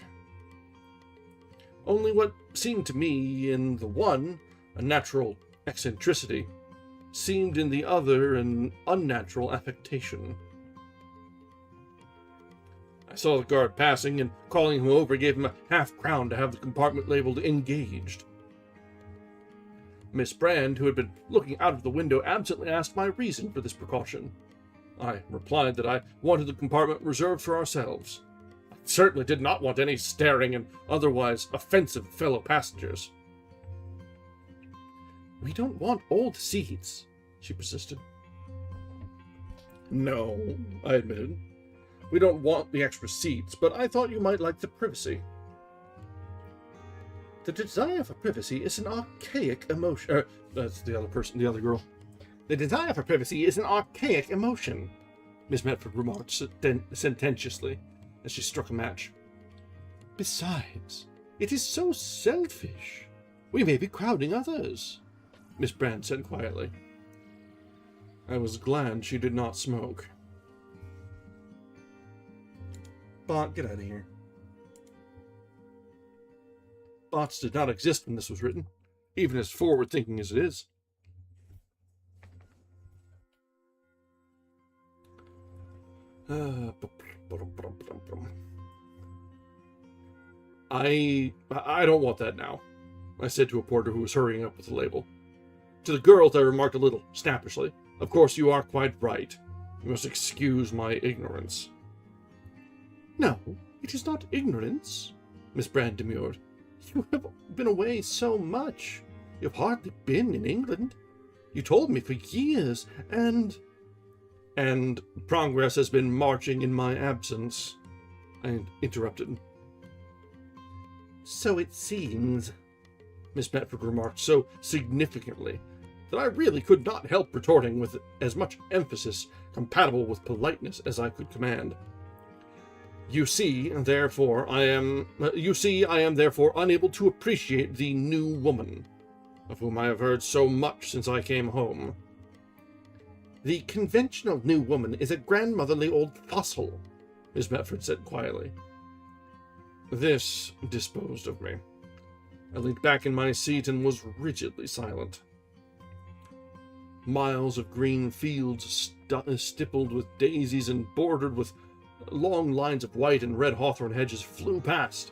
Only what seemed to me in the one a natural eccentricity seemed in the other an unnatural affectation. I saw the guard passing, and calling him over, gave him a half-crown to have the compartment labeled "engaged." Miss Brand, who had been looking out of the window, absently asked my reason for this precaution. I replied that I wanted the compartment reserved for ourselves. I certainly did not want any staring and otherwise offensive fellow passengers. "We don't want old seats," she persisted. "No," I admitted. "We don't want the extra seats, but I thought you might like the privacy." "The desire for privacy is an archaic emotion." That's the other girl. "The desire for privacy is an archaic emotion," Miss Medford remarked sententiously as she struck a match. "Besides, it is so selfish. We may be crowding others," Miss Brand said quietly. I was glad she did not smoke. Bot, get out of here. Bots did not exist when this was written, even as forward-thinking as it is. I don't want that now, I said to a porter who was hurrying up with the label. To the girls I remarked a little snappishly, "Of course you are quite right. You must excuse my ignorance." "No, it is not ignorance," Miss Brand demurred. "You have been away so much. You've hardly been in England. You told me for years, and progress has been marching in my absence," I interrupted. "So it seems," Miss Medford remarked so significantly that I really could not help retorting with as much emphasis compatible with politeness as I could command. You see, I am therefore unable to appreciate the new woman, of whom I have heard so much since I came home." "The conventional new woman is a grandmotherly old fossil," Miss Medford said quietly. This disposed of me. I leaned back in my seat and was rigidly silent. Miles of green fields stippled with daisies and bordered with long lines of white and red hawthorn hedges flew past.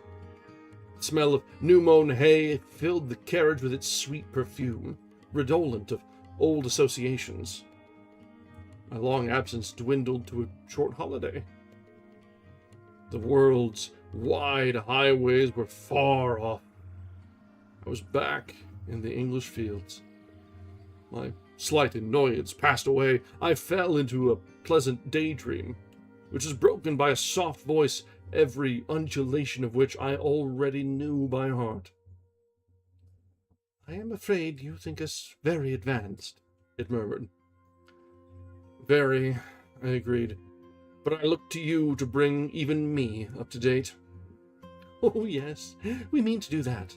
The smell of new-mown hay filled the carriage with its sweet perfume, redolent of old associations. My long absence dwindled to a short holiday. The world's wide highways were far off. I was back in the English fields. My slight annoyance passed away. I fell into a pleasant daydream, which was broken by a soft voice, every undulation of which I already knew by heart. "I am afraid you think us very advanced," it murmured. "Very," I agreed. but I look to you to bring even me up to date. Oh, yes, we mean to do that,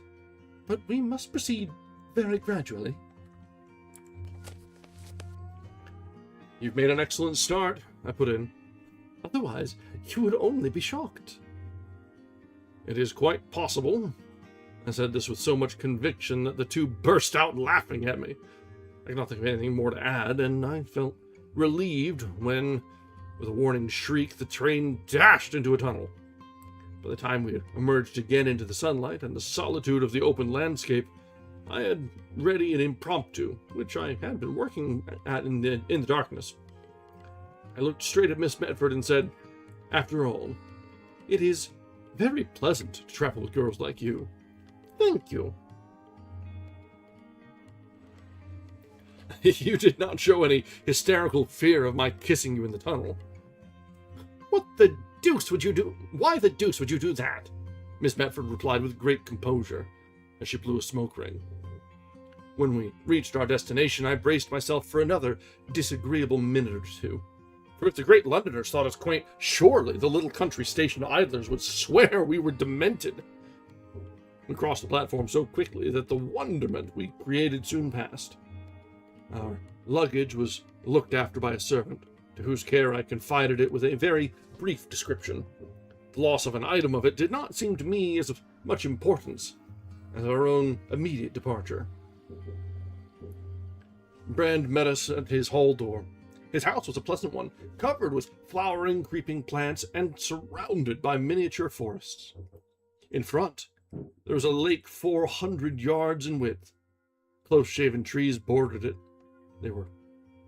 but we must proceed very gradually. You've made an excellent start, I put in. Otherwise, you would only be shocked. It is quite possible. I said this with so much conviction that the two burst out laughing at me. I could not think of anything more to add, and I felt relieved when, with a warning shriek, the train dashed into a tunnel. By the time we had emerged again into the sunlight and the solitude of the open landscape, I had ready an impromptu, which I had been working at in the darkness. I looked straight at Miss Medford and said, "After all, it is very pleasant to travel with girls like you." "Thank you." You did not show any hysterical fear of my kissing you in the tunnel. "What the deuce would you do? Why the deuce would you do that?" Miss Medford replied with great composure, as she blew a smoke ring. When we reached our destination, I braced myself for another disagreeable minute or two. For if the great Londoners thought us quaint, surely the little country station idlers would swear we were demented. We crossed the platform so quickly that the wonderment we created soon passed. Our luggage was looked after by a servant, to whose care I confided it with a very brief description. The loss of an item of it did not seem to me as of much importance as our own immediate departure. Brand met us at his hall door. His house was a pleasant one, covered with flowering, creeping plants and surrounded by miniature forests. In front, there was a lake 400 yards in width. Close-shaven trees bordered it. They were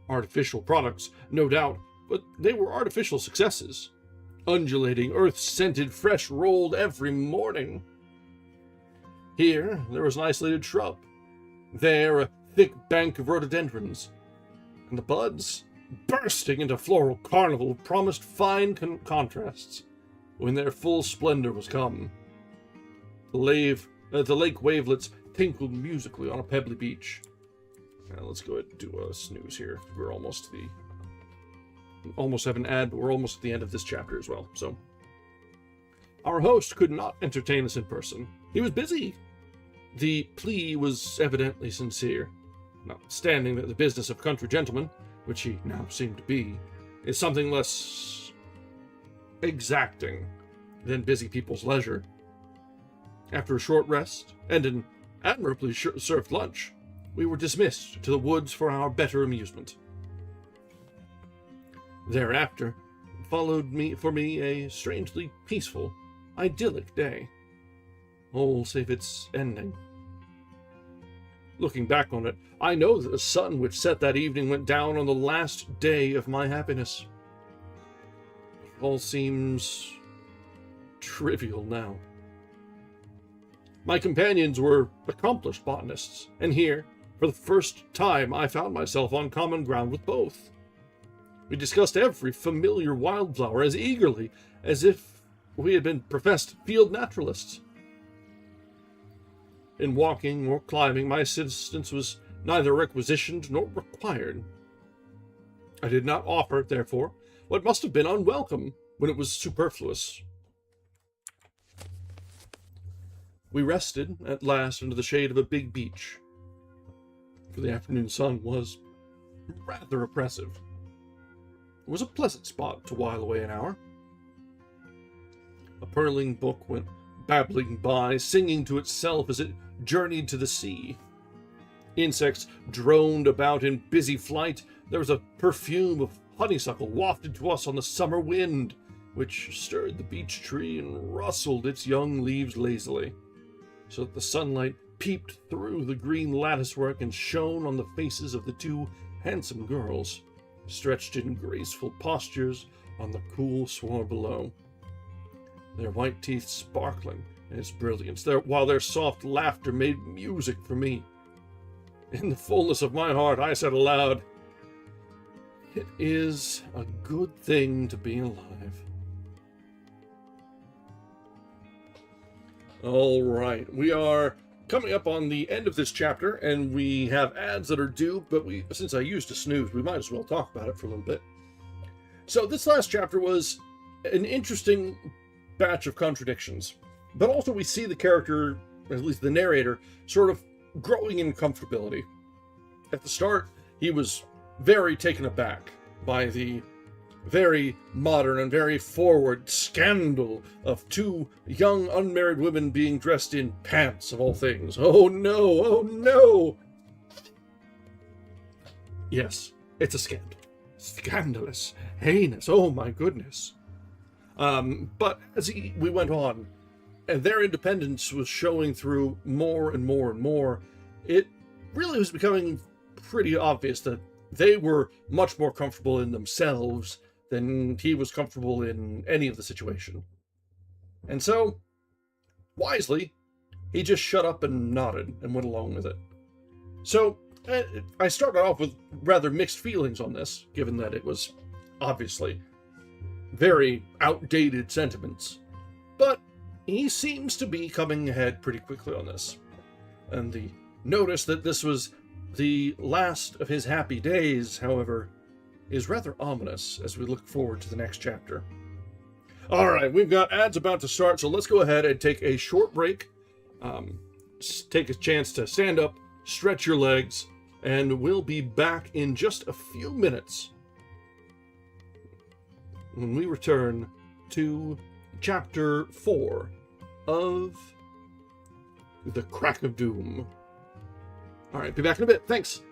artificial products, no doubt, but they were artificial successes. Undulating, earth-scented, fresh rolled every morning. Here, there was an isolated shrub. There, a thick bank of rhododendrons. And the buds, bursting into floral carnival, promised fine contrasts when their full splendor was come. The lake wavelets tinkled musically on a pebbly beach. Now let's go ahead and do a snooze here. We're almost have an ad, but we're almost at the end of this chapter as well. So, our host could not entertain us in person. He was busy. The plea was evidently sincere, notwithstanding that the business of country gentlemen, which he now seemed to be, is something less exacting than busy people's leisure. After a short rest and an admirably served lunch, we were dismissed to the woods for our better amusement. Thereafter followed for me a strangely peaceful, idyllic day, all save its ending. Looking back on it, I know that the sun which set that evening went down on the last day of my happiness. It all seems trivial now. My companions were accomplished botanists, and here, for the first time, I found myself on common ground with both. We discussed every familiar wildflower as eagerly as if we had been professed field naturalists. In walking or climbing, my assistance was neither requisitioned nor required. I did not offer, therefore, what must have been unwelcome when it was superfluous. We rested, at last, under the shade of a big beech, for the afternoon sun was rather oppressive. It was a pleasant spot to while away an hour. A purling brook went babbling by, singing to itself as it journeyed to the sea. Insects droned about in busy flight. There was a perfume of honeysuckle wafted to us on the summer wind, which stirred the beech tree and rustled its young leaves lazily, so that the sunlight peeped through the green latticework and shone on the faces of the two handsome girls, stretched in graceful postures on the cool sward below, their white teeth sparkling in its brilliance, while their soft laughter made music for me. In the fullness of my heart, I said aloud, "It is a good thing to be alive." All right, we are coming up on the end of this chapter, and we have ads that are due, but since I used a snooze, we might as well talk about it for a little bit. So this last chapter was an interesting batch of contradictions, but also we see the character, at least the narrator, sort of growing in comfortability. At the start, he was very taken aback by the very modern and very forward scandal of two young unmarried women being dressed in pants, of all things. Oh no, oh no! Yes, it's a scandal. Scandalous, heinous, oh my goodness. But as we went on, and their independence was showing through more and more and more, it really was becoming pretty obvious that they were much more comfortable in themselves than he was comfortable in any of the situation. And so, wisely, he just shut up and nodded and went along with it. So, I started off with rather mixed feelings on this, given that it was obviously very outdated sentiments. But he seems to be coming ahead pretty quickly on this. And the notice that this was the last of his happy days, however, is rather ominous as we look forward to the next chapter. Alright, we've got ads about to start, so let's go ahead and take a short break. Take a chance to stand up, stretch your legs, and we'll be back in just a few minutes when we return to Chapter 4 of The Crack of Doom. Alright, be back in a bit. Thanks!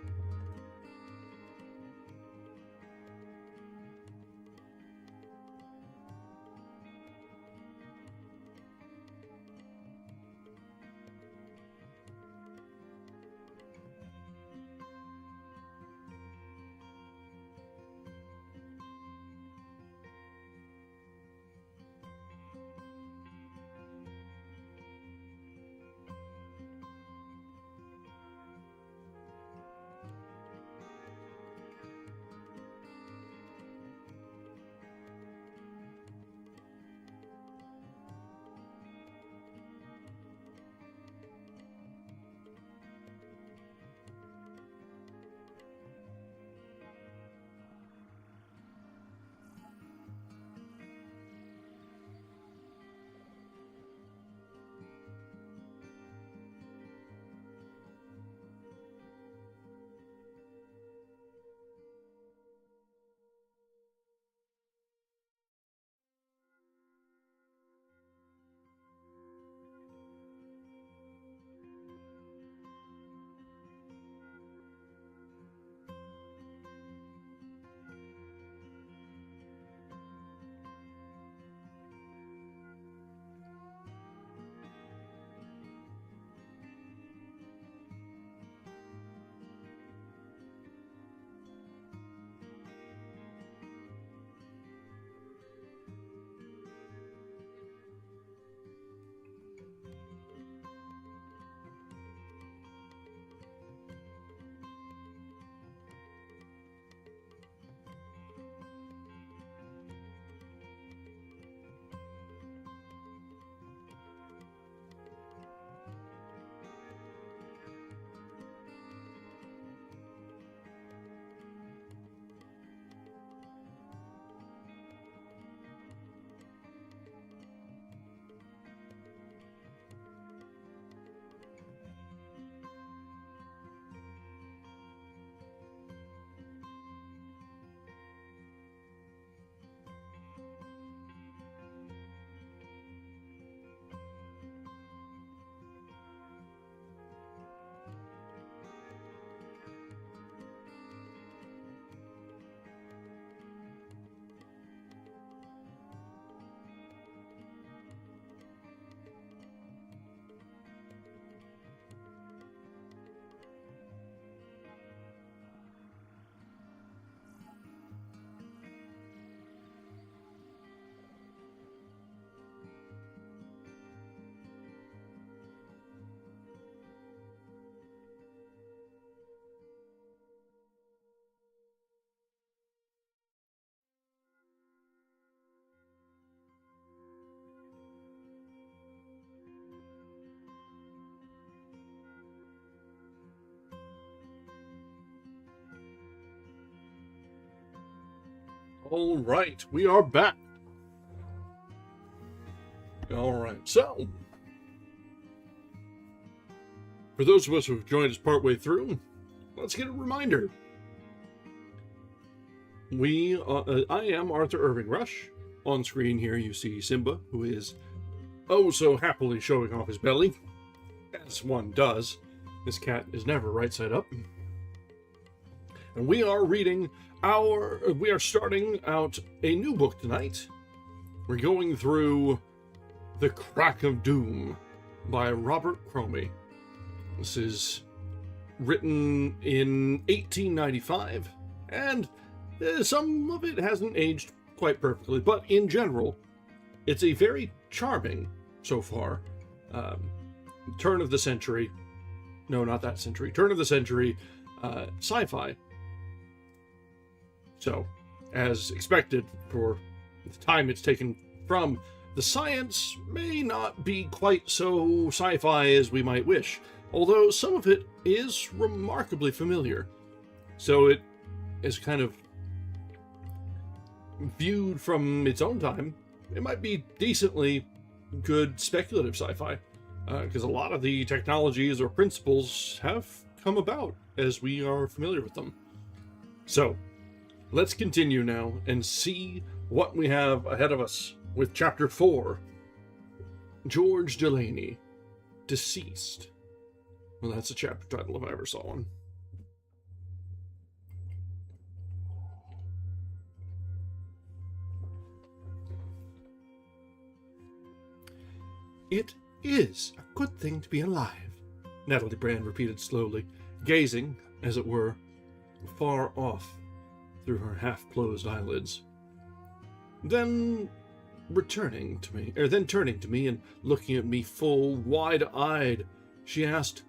All right, we are back. All right, so for those of us who have joined us partway through, let's get a reminder. I am Arthur Irving-Rush. On screen here you see Simba, who is oh so happily showing off his belly, as one does. This cat is never right side up. And we are starting out a new book tonight. We're going through The Crack of Doom by Robert Cromie. This is written in 1895, and some of it hasn't aged quite perfectly, but in general, it's a very charming, so far, turn of the century sci-fi. So, as expected, for the time it's taken from, the science may not be quite so sci-fi as we might wish, although some of it is remarkably familiar. So it is kind of viewed from its own time, it might be decently good speculative sci-fi, because a lot of the technologies or principles have come about as we are familiar with them. So, let's continue now and see what we have ahead of us with Chapter 4, George Delaney, Deceased. Well, that's a chapter title if I ever saw one. It is a good thing to be alive, Natalie Brand repeated slowly, gazing, as it were, far off through her half-closed eyelids. Then turning to me and looking at me full, wide-eyed, she asked,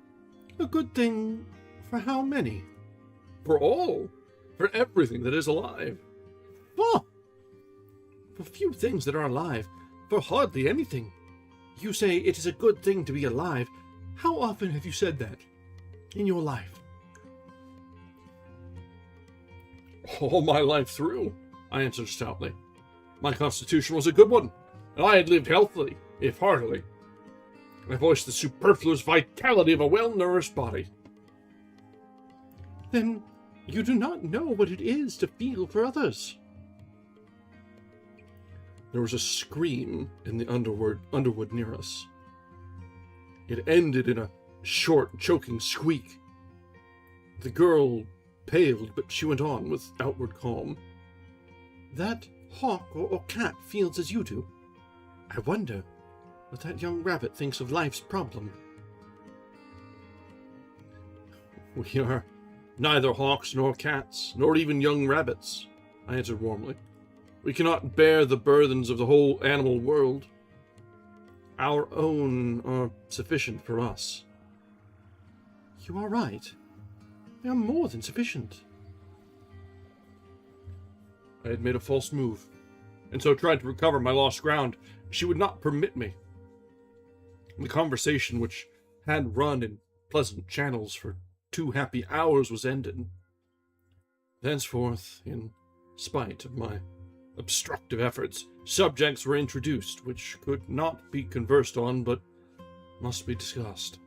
"A good thing for how many?" For all. For everything that is alive. Oh! For few things that are alive, for hardly anything. You say it is a good thing to be alive. How often have you said that in your life? All my life through, I answered stoutly. My constitution was a good one, and I had lived healthily, if heartily. I voiced the superfluous vitality of a well-nourished body. Then you do not know what it is to feel for others. There was a scream in the underwood near us. It ended in a short, choking squeak. The girl paled, but she went on with outward calm. That hawk or cat feels as you do. I wonder what that young rabbit thinks of life's problem. We are neither hawks nor cats, nor even young rabbits, I answered warmly. We cannot bear the burthens of the whole animal world. Our own are sufficient for us. You are right. They are more than sufficient. I had made a false move, and so tried to recover my lost ground. She would not permit me. The conversation, which had run in pleasant channels for 2 happy hours, was ended. Thenceforth, in spite of my obstructive efforts, subjects were introduced which could not be conversed on, but must be discussed.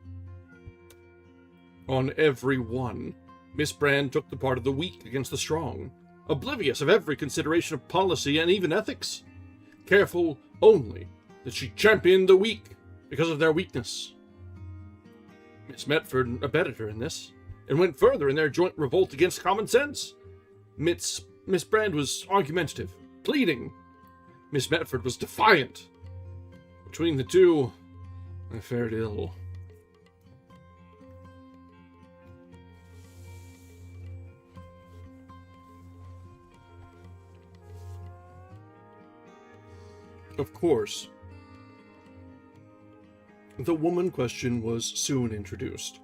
On every one, Miss Brand took the part of the weak against the strong, oblivious of every consideration of policy and even ethics, careful only that she championed the weak because of their weakness. Miss Metford abetted her in this, and went further in their joint revolt against common sense. Miss Brand was argumentative, pleading. Miss Metford was defiant. Between the two, I fared ill. Of course, the woman question was soon introduced,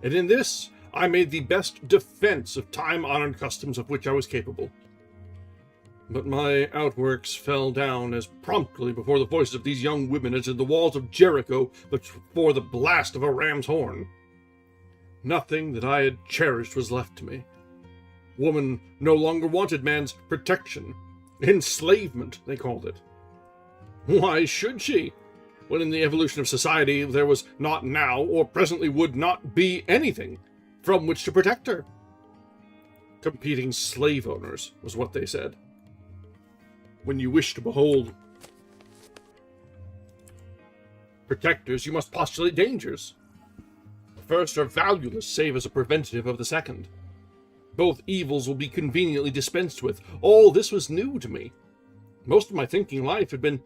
and in this I made the best defense of time-honored customs of which I was capable. But my outworks fell down as promptly before the voices of these young women as did the walls of Jericho before the blast of a ram's horn. Nothing that I had cherished was left to me. Woman no longer wanted man's protection, Enslavement, they called it. Why should she, when in the evolution of society there was not now, or presently would not be, anything from which to protect her? Competing slave owners, was what they said. When you wish to behold protectors, you must postulate dangers. The first are valueless, save as a preventative of the second. Both evils will be conveniently dispensed with. All this was new to me. Most of my thinking life had been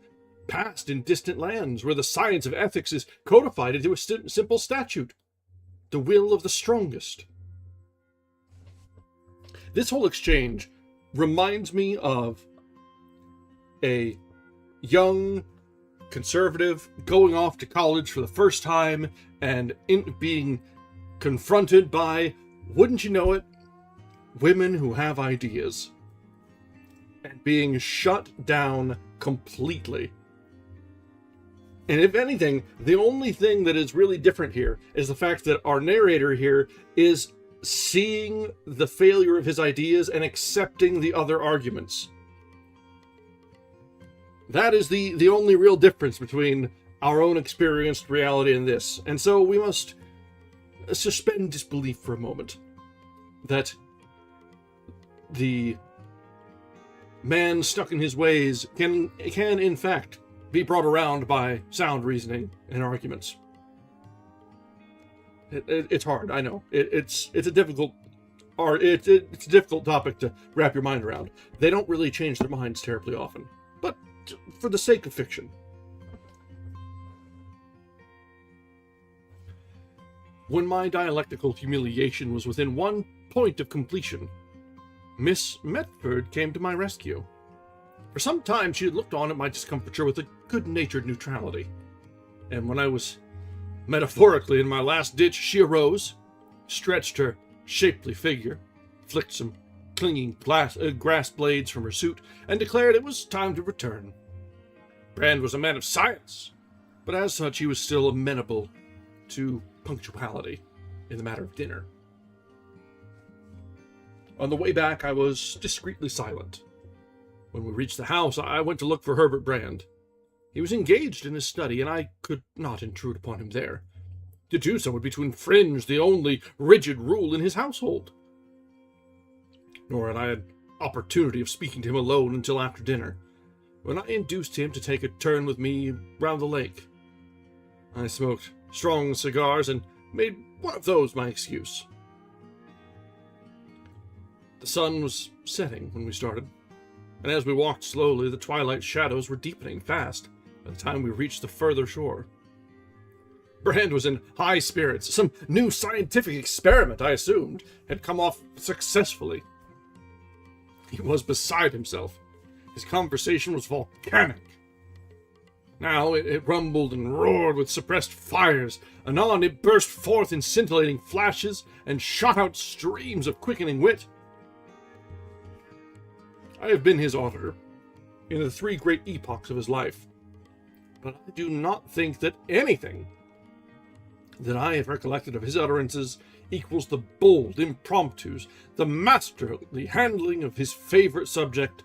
passed in distant lands, where the science of ethics is codified into a simple statute: the will of the strongest. This whole exchange reminds me of a young conservative going off to college for the first time and being confronted by, wouldn't you know it, women who have ideas, and being shut down completely. And if anything, the only thing that is really different here is the fact that our narrator here is seeing the failure of his ideas and accepting the other arguments. That is the only real difference between our own experienced reality and this. And so we must suspend disbelief for a moment that the man stuck in his ways can in fact be brought around by sound reasoning and arguments. It's hard, I know. It's a difficult it's a difficult topic to wrap your mind around. They don't really change their minds terribly often, but for the sake of fiction. When my dialectical humiliation was within one point of completion, Miss Metford came to my rescue. For some time she had looked on at my discomfiture with a good-natured neutrality, and when I was metaphorically in my last ditch, she arose, stretched her shapely figure, flicked some clinging grass blades from her suit, and declared it was time to return. Brand was a man of science, but as such he was still amenable to punctuality in the matter of dinner. On the way back, I was discreetly silent. When we reached the house, I went to look for Herbert Brand. He was engaged in his study, and I could not intrude upon him there. To do so would be to infringe the only rigid rule in his household. Nor had I an opportunity of speaking to him alone until after dinner, when I induced him to take a turn with me round the lake. I smoked strong cigars and made one of those my excuse. The sun was setting when we started, and as we walked slowly, the twilight shadows were deepening fast by the time we reached the further shore. Brand was in high spirits. Some new scientific experiment, I assumed, had come off successfully. He was beside himself. His conversation was volcanic. Now it rumbled and roared with suppressed fires. Anon it burst forth in scintillating flashes and shot out streams of quickening wit. I have been his auditor in the three great epochs of his life, but I do not think that anything that I have recollected of his utterances equals the bold impromptus, the masterly handling of his favorite subject,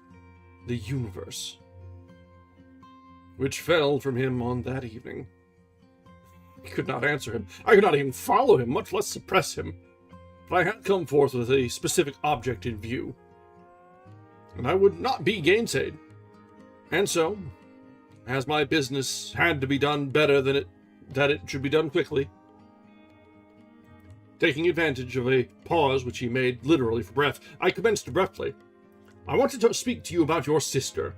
the universe, which fell from him on that evening. I could not answer him. I could not even follow him, much less suppress him. But I had come forth with a specific object in view, and I would not be gainsaid. And so, as my business had to be done better than that it should be done quickly, taking advantage of a pause which he made literally for breath, I commenced abruptly. I wanted to speak to you about your sister.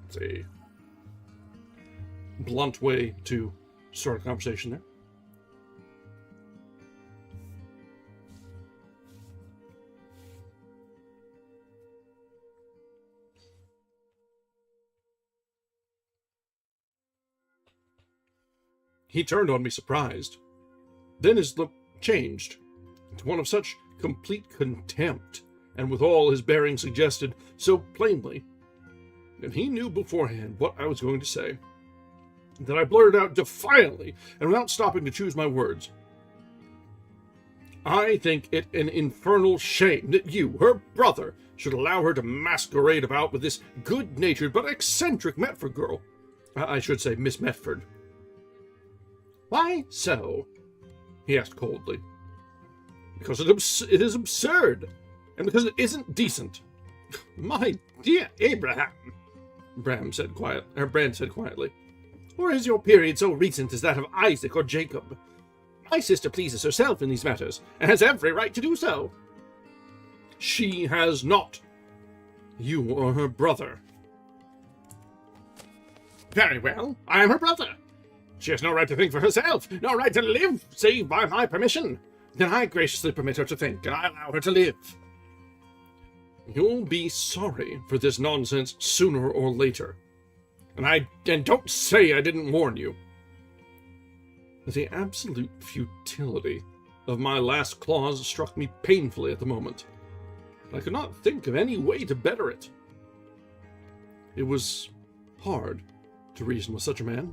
It's a blunt way to start a conversation there. He turned on me surprised. Then his look changed to one of such complete contempt, and with all his bearing suggested so plainly that he knew beforehand what I was going to say, that I blurted out defiantly and without stopping to choose my words. I think it an infernal shame that you, her brother, should allow her to masquerade about with this good-natured but eccentric Metford girl. I should say Miss Metford. Why so? He asked coldly. Because it is absurd, and because it isn't decent. My dear Abraham, Brand said quietly. Or is your period so recent as that of Isaac or Jacob? My sister pleases herself in these matters, and has every right to do so. She has not. You are her brother. Very well, I am her brother. She has no right to think for herself, no right to live, save by my permission. Then I graciously permit her to think, and I allow her to live. You'll be sorry for this nonsense sooner or later. And don't say I didn't warn you. The absolute futility of my last clause struck me painfully at the moment. I could not think of any way to better it. It was hard to reason with such a man.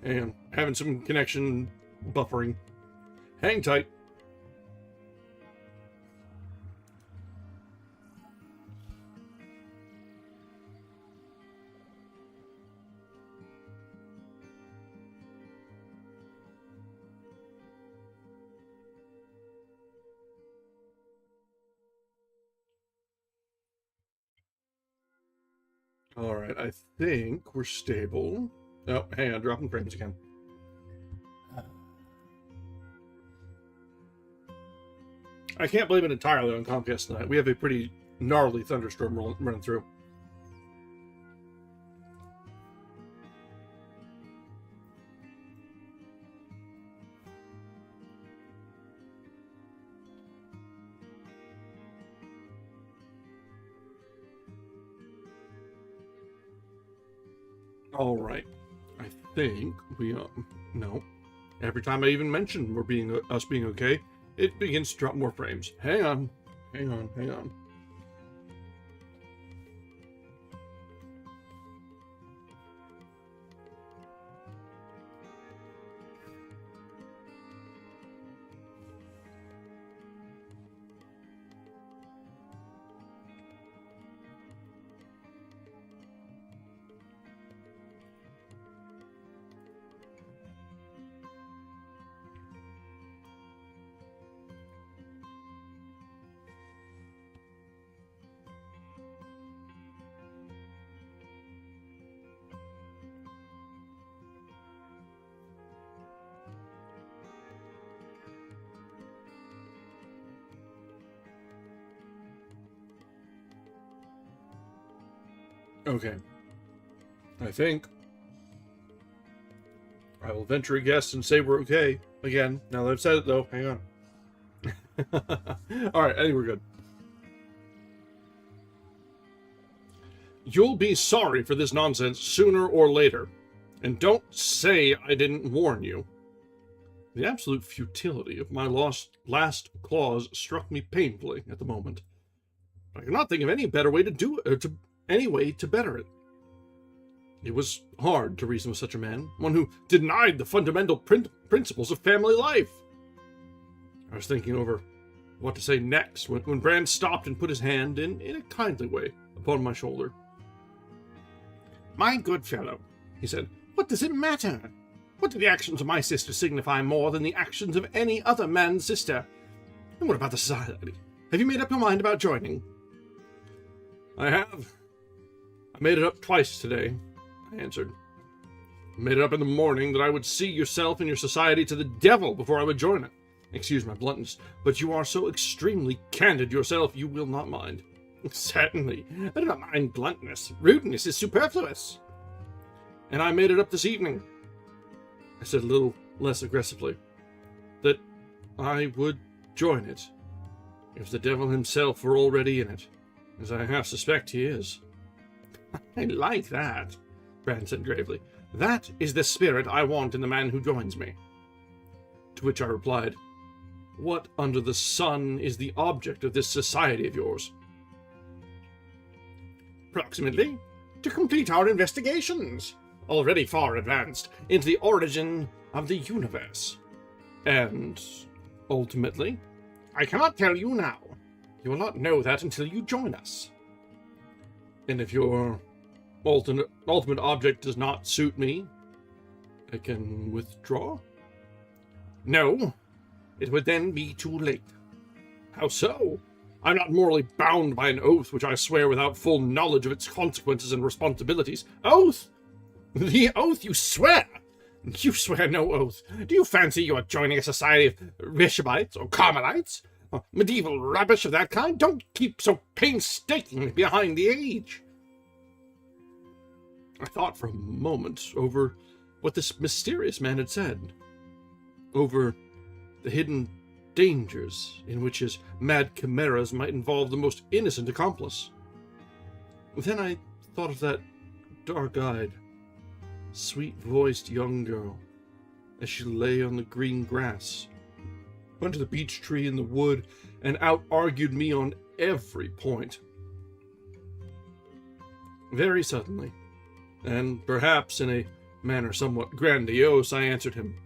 And having some connection buffering. Hang tight. All right, I think we're stable. Oh, hang on, dropping frames again. I can't blame it entirely on Comcast tonight. We have a pretty gnarly thunderstorm running through. All right, I think we no. Every time I even mention us being okay, it begins to drop more frames. Hang on. Okay. I think I will venture a guess and say we're okay. Again, now that I've said it though, hang on. Alright, I think we're good. You'll be sorry for this nonsense sooner or later. And don't say I didn't warn you. The absolute futility of my last clause struck me painfully at the moment. I could not think of any better way to do it, any way to better it. It was hard to reason with such a man, one who denied the fundamental principles of family life. I was thinking over what to say next when Brand stopped and put his hand in a kindly way upon my shoulder. My good fellow, he said, what does it matter? What do the actions of my sister signify more than the actions of any other man's sister? And what about the society? Have you made up your mind about joining? I have. I made it up twice today, I answered. I made it up in the morning that I would see yourself and your society to the devil before I would join it. Excuse my bluntness, but you are so extremely candid yourself, you will not mind. Certainly. I do not mind bluntness. Rudeness is superfluous. And I made it up this evening, I said a little less aggressively, that I would join it if the devil himself were already in it, as I half suspect he is. I like that, Brand said gravely. That is the spirit I want in the man who joins me. To which I replied, what under the sun is the object of this society of yours? Approximately, to complete our investigations, already far advanced, into the origin of the universe. And ultimately, I cannot tell you now. You will not know that until you join us. and if your ultimate object does not suit me, I can withdraw? No, it would then be too late. How so? I'm not morally bound by an oath which I swear without full knowledge of its consequences and responsibilities. Oath? The oath you swear? You swear no oath. Do you fancy you are joining a society of Rechabites or Carmelites? Or medieval rubbish of that kind? Don't keep so painstakingly behind the age. I thought for a moment over what this mysterious man had said, over the hidden dangers in which his mad chimeras might involve the most innocent accomplice. Then I thought of that dark-eyed, sweet-voiced young girl as she lay on the green grass, under the beech tree in the wood, and out-argued me on every point. Very suddenly, and perhaps in a manner somewhat grandiose, I answered him.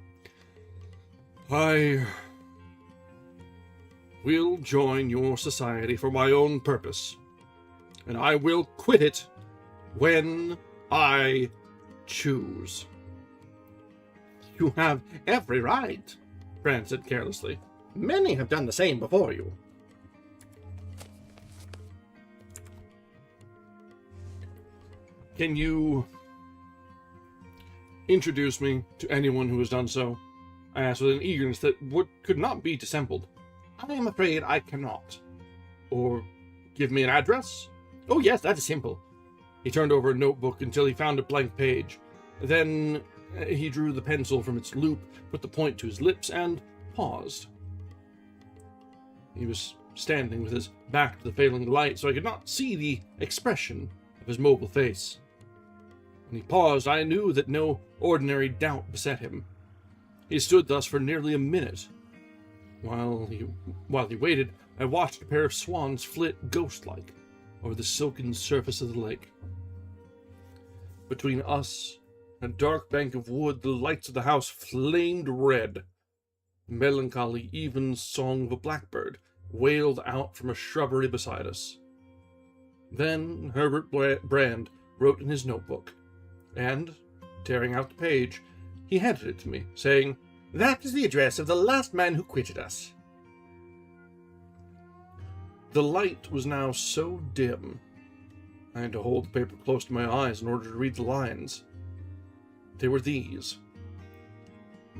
I will join your society for my own purpose, and I will quit it when I choose. You have every right, Brand said carelessly. Many have done the same before you. Can you introduce me to anyone who has done so? I asked with an eagerness that could not be dissembled. I am afraid I cannot. Or give me an address? Oh yes, that is simple. He turned over a notebook until he found a blank page. Then he drew the pencil from its loop, put the point to his lips, and paused. He was standing with his back to the failing light, so I could not see the expression of his mobile face. When he paused, I knew that no ordinary doubt beset him. He stood thus for nearly a minute. While he waited, I watched a pair of swans flit ghost-like over the silken surface of the lake. Between us and a dark bank of wood, the lights of the house flamed red. The melancholy, even song of a blackbird wailed out from a shrubbery beside us. Then Herbert Brand wrote in his notebook, and, tearing out the page, he handed it to me, saying, "That is the address of the last man who quitted us." The light was now so dim, I had to hold the paper close to my eyes in order to read the lines. They were these: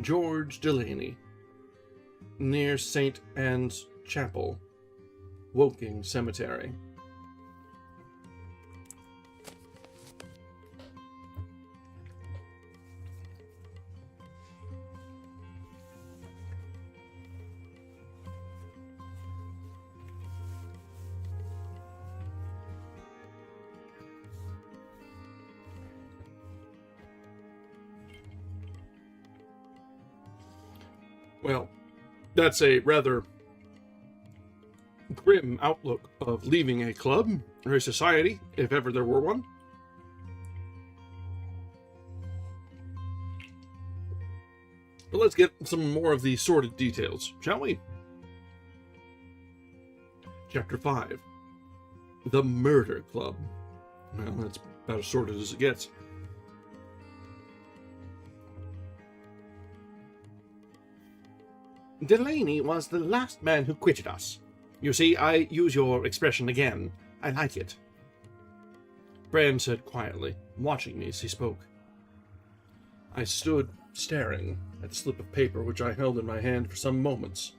George Delaney, near St. Anne's Chapel, Woking Cemetery. Well, that's a rather grim outlook of leaving a club or a society, if ever there were one. But let's get some more of the sordid details, shall we? Chapter 5. The Murder Club. Well, that's about as sordid as it gets. Delaney was the last man who quitted us. You see, I use your expression again. I like it. Brand said quietly, watching me as he spoke. I stood staring at the slip of paper which I held in my hand for some moments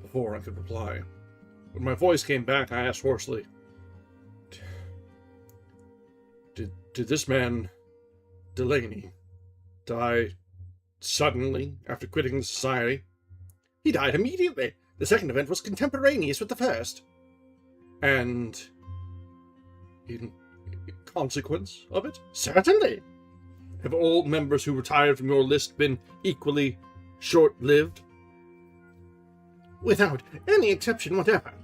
before I could reply. When my voice came back, I asked hoarsely, Did this man, Delaney, die suddenly after quitting the society? He died immediately. The second event was contemporaneous with the first. And in consequence of it? Certainly. Have all members who retired from your list been equally short-lived? Without any exception whatever.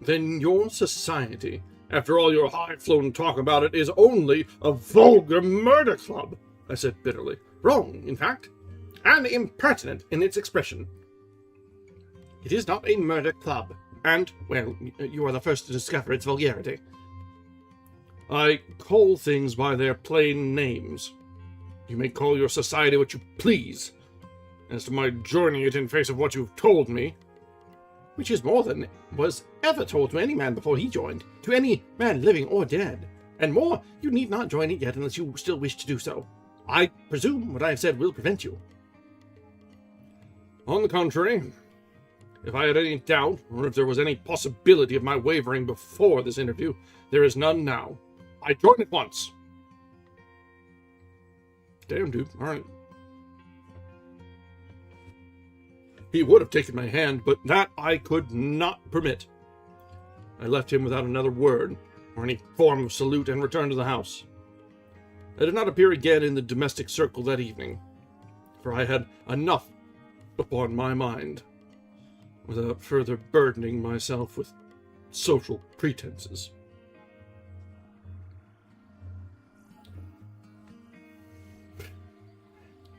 Then your society, after all your high-flown talk about it, is only a vulgar murder club, I said bitterly. Wrong, in fact. and impertinent in its expression. It is not a murder club, and, well, you are the first to discover its vulgarity. I call things by their plain names. You may call your society what you please. As to my joining it in face of what you've told me, which is more than was ever told to any man before he joined, to any man living or dead. And more, you need not join it yet unless you still wish to do so. I presume what I have said will prevent you. On the contrary, if I had any doubt, or if there was any possibility of my wavering before this interview, there is none now. I join at once. Damn, dude. All right. He would have taken my hand, but that I could not permit. I left him without another word, or any form of salute, and returned to the house. I did not appear again in the domestic circle that evening, for I had enough upon my mind, without further burdening myself with social pretenses.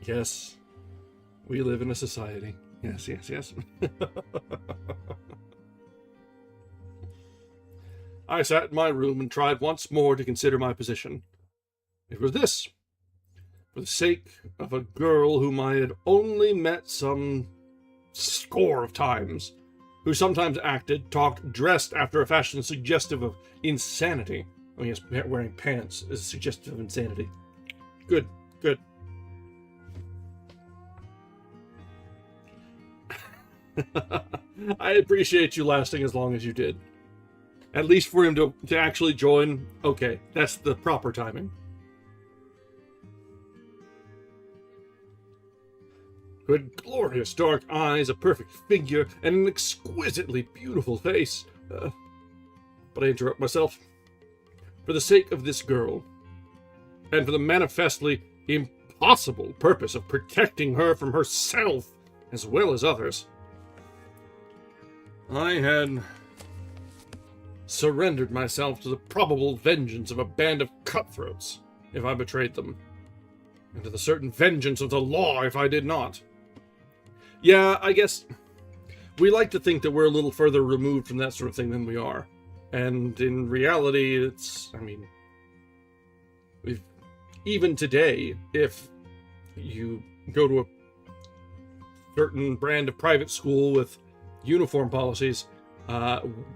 Yes, we live in a society. Yes, yes, yes. I sat in my room and tried once more to consider my position. It was this: for the sake of a girl whom I had only met some score of times, who sometimes acted, talked, dressed after a fashion suggestive of insanity. Oh yes, wearing pants is suggestive of insanity. Good, good. I appreciate you lasting as long as you did. At least for him to actually join, okay, that's the proper timing. Who had glorious dark eyes, a perfect figure, and an exquisitely beautiful face. But I interrupt myself. For the sake of this girl, and for the manifestly impossible purpose of protecting her from herself as well as others, I had surrendered myself to the probable vengeance of a band of cutthroats if I betrayed them, and to the certain vengeance of the law if I did not. Yeah, I guess we like to think that we're a little further removed from that sort of thing than we are. And in reality, even today, if you go to a certain brand of private school with uniform policies,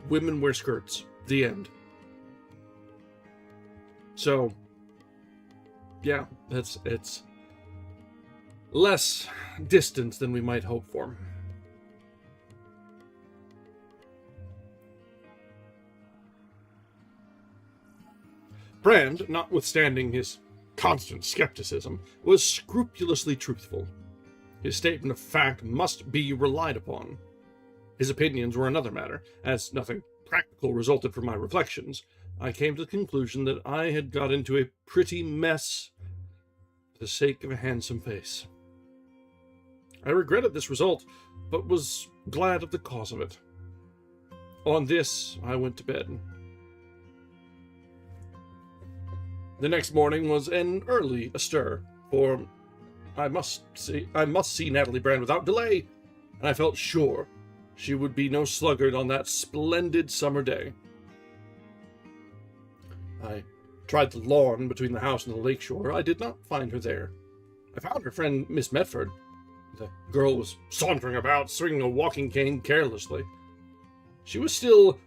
women wear skirts. The end. So, yeah, it's less distance than we might hope for. Brand, notwithstanding his constant skepticism, was scrupulously truthful. His statement of fact must be relied upon. His opinions were another matter. As nothing practical resulted from my reflections, I came to the conclusion that I had got into a pretty mess for the sake of a handsome face. I regretted this result, but was glad of the cause of it. On this, I went to bed. The next morning was an early astir, for I must see Natalie Brand without delay, and I felt sure she would be no sluggard on that splendid summer day. I tried the lawn between the house and the lakeshore. I did not find her there. I found her friend Miss Medford. The girl was sauntering about, swinging a walking cane carelessly. She was still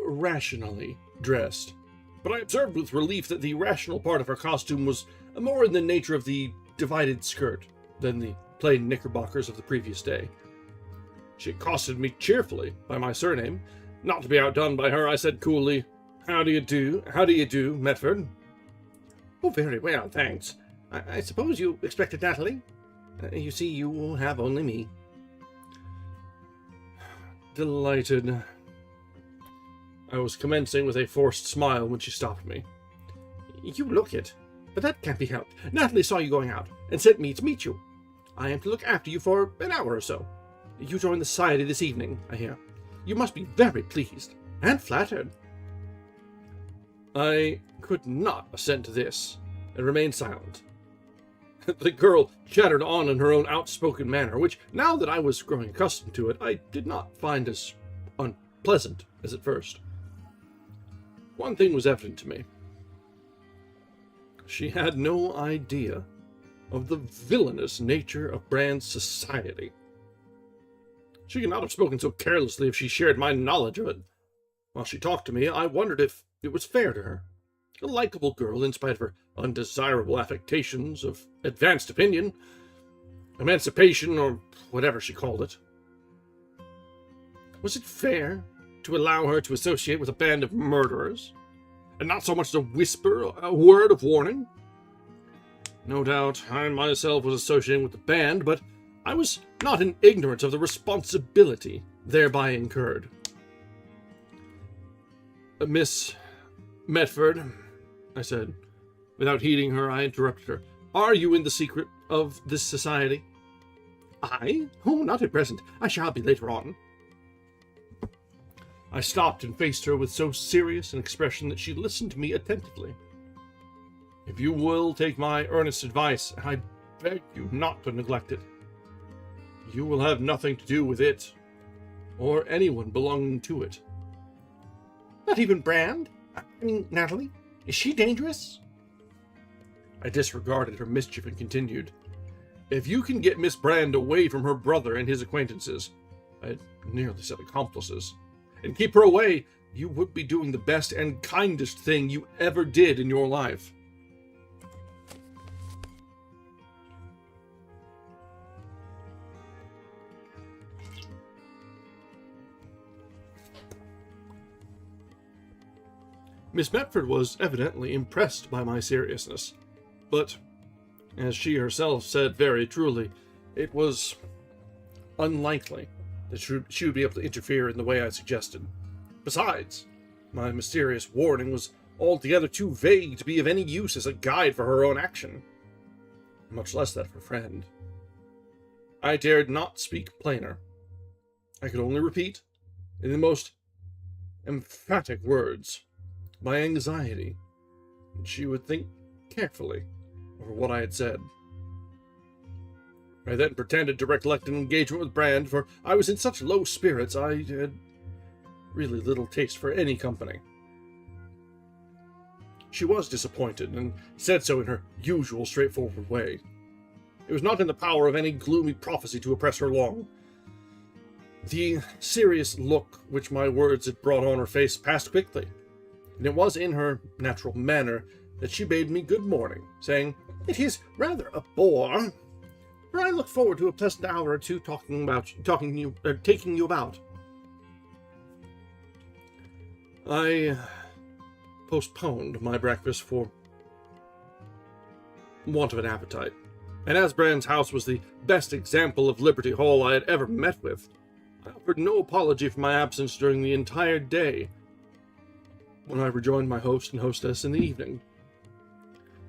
rationally dressed, but I observed with relief that the rational part of her costume was more in the nature of the divided skirt than the plain knickerbockers of the previous day. She accosted me cheerfully by my surname. Not to be outdone by her, I said coolly, How do you do, Medford?" "Oh, very well, thanks. I suppose you expected Natalie? You see, you have only me." "Delighted." I was commencing with a forced smile when she stopped me. "You look it, but that can't be helped. Natalie saw you going out, and sent me to meet you. I am to look after you for an hour or so. You join the society this evening, I hear. You must be very pleased, and flattered." I could not assent to this, and remained silent. The girl chattered on in her own outspoken manner, which, now that I was growing accustomed to it, I did not find as unpleasant as at first. One thing was evident to me. She had no idea of the villainous nature of Brand's society. She could not have spoken so carelessly if she shared my knowledge of it. While she talked to me, I wondered if it was fair to her. A likable girl, in spite of her undesirable affectations of advanced opinion, emancipation, or whatever she called it. Was it fair to allow her to associate with a band of murderers, and not so much as a whisper, a word of warning? No doubt I myself was associating with the band, but I was not in ignorance of the responsibility thereby incurred. Miss Medford, I said. Without heeding her, I interrupted her. Are you in the secret of this society? I? Oh, not at present. I shall be later on. I stopped and faced her with so serious an expression that she listened to me attentively. If you will take my earnest advice, I beg you not to neglect it. You will have nothing to do with it, or anyone belonging to it. Not even Brand? I mean, Natalie? Is she dangerous? I disregarded her mischief and continued. If you can get Miss Brand away from her brother and his acquaintances, I had nearly said accomplices, and keep her away, you would be doing the best and kindest thing you ever did in your life. Miss Medford was evidently impressed by my seriousness, but, as she herself said very truly, it was unlikely that she would be able to interfere in the way I suggested. Besides, my mysterious warning was altogether too vague to be of any use as a guide for her own action, much less that of her friend. I dared not speak plainer. I could only repeat, in the most emphatic words, my anxiety, and she would think carefully over what I had said. I then pretended to recollect an engagement with Brand, for I was in such low spirits I had really little taste for any company. She was disappointed, and said so in her usual straightforward way. It was not in the power of any gloomy prophecy to oppress her long. The serious look which my words had brought on her face passed quickly, and it was in her natural manner that she bade me good morning, saying, "It is rather a bore, for I look forward to a pleasant hour or two taking you about." I postponed my breakfast for want of an appetite, and as Brand's house was the best example of Liberty Hall I had ever met with, I offered no apology for my absence during the entire day, when I rejoined my host and hostess in the evening.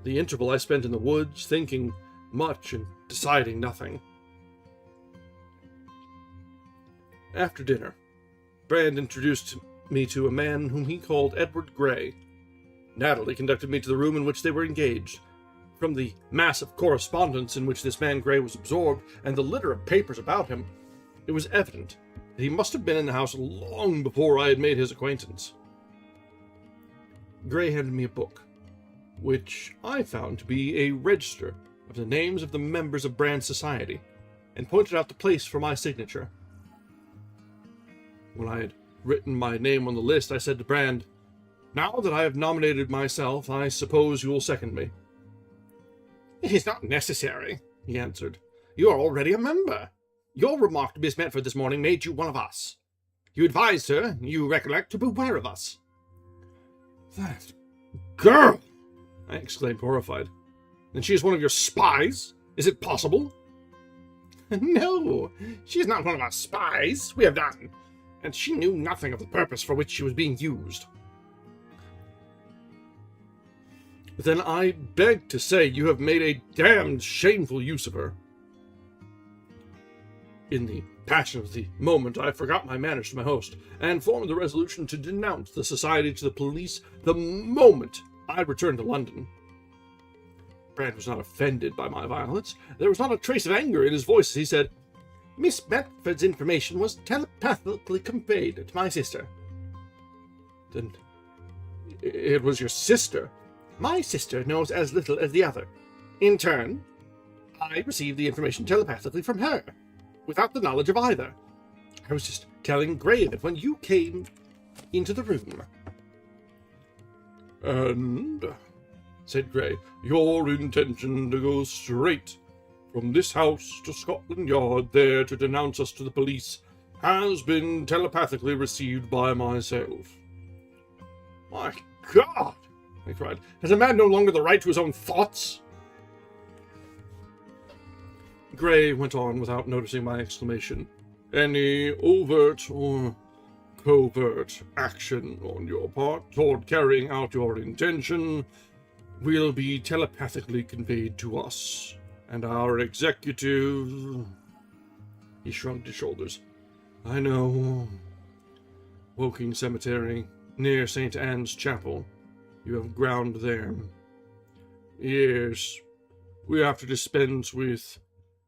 The interval I spent in the woods, thinking much and deciding nothing. After dinner, Brand introduced me to a man whom he called Edward Grey. Natalie conducted me to the room in which they were engaged. From the mass of correspondence in which this man Grey was absorbed, and the litter of papers about him, it was evident that he must have been in the house long before I had made his acquaintance. Grey handed me a book, which I found to be a register of the names of the members of Brand's society, and pointed out the place for my signature. When I had written my name on the list, I said to Brand, "Now that I have nominated myself, I suppose you will second me." "It is not necessary," he answered. "You are already a member. Your remark to Miss Medford this morning made you one of us. You advised her, you recollect, to beware of us." "That girl!" I exclaimed, horrified. "Then she is one of your spies? Is it possible?" "No, she is not one of our spies. We have done. And she knew nothing of the purpose for which she was being used." "Then I beg to say you have made a damned shameful use of her." In the passion of the moment, I forgot my manners to my host, and formed the resolution to denounce the society to the police the moment I returned to London. Brand was not offended by my violence. There was not a trace of anger in his voice as he said, "Miss Bedford's information was telepathically conveyed to my sister." "Then it was your sister?" "My sister knows as little as the other. In turn, I received the information telepathically from her, without the knowledge of either. I was just telling Gray that when you came into the room." "And," said Gray, "your intention to go straight from this house to Scotland Yard, there to denounce us to the police, has been telepathically received by myself." "My God!" I cried. "Has a man no longer the right to his own thoughts?" Gray went on without noticing my exclamation. "Any overt or covert action on your part toward carrying out your intention will be telepathically conveyed to us, and our executive..." He shrugged his shoulders. "I know. Woking Cemetery, near St. Anne's Chapel. You have ground there. Yes, we have to dispense with,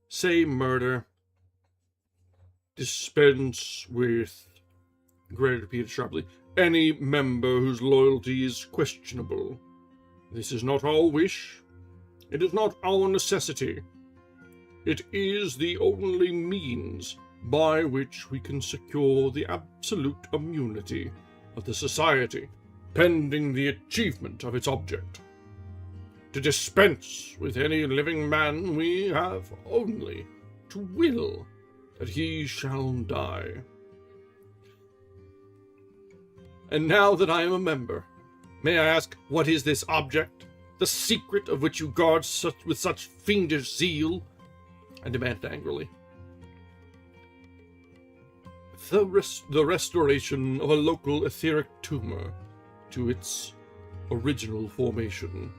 say, murder. Dispense with," Gray repeated sharply, "any member whose loyalty is questionable. This is not our wish. It is not our necessity. It is the only means by which we can secure the absolute immunity of the society, pending the achievement of its object. To dispense with any living man, we have only to will that he shall die. And now that I am a member, may I ask, what is this object, the secret of which you guard with such fiendish zeal?" I demanded angrily. The restoration of a local etheric tumor to its original formation."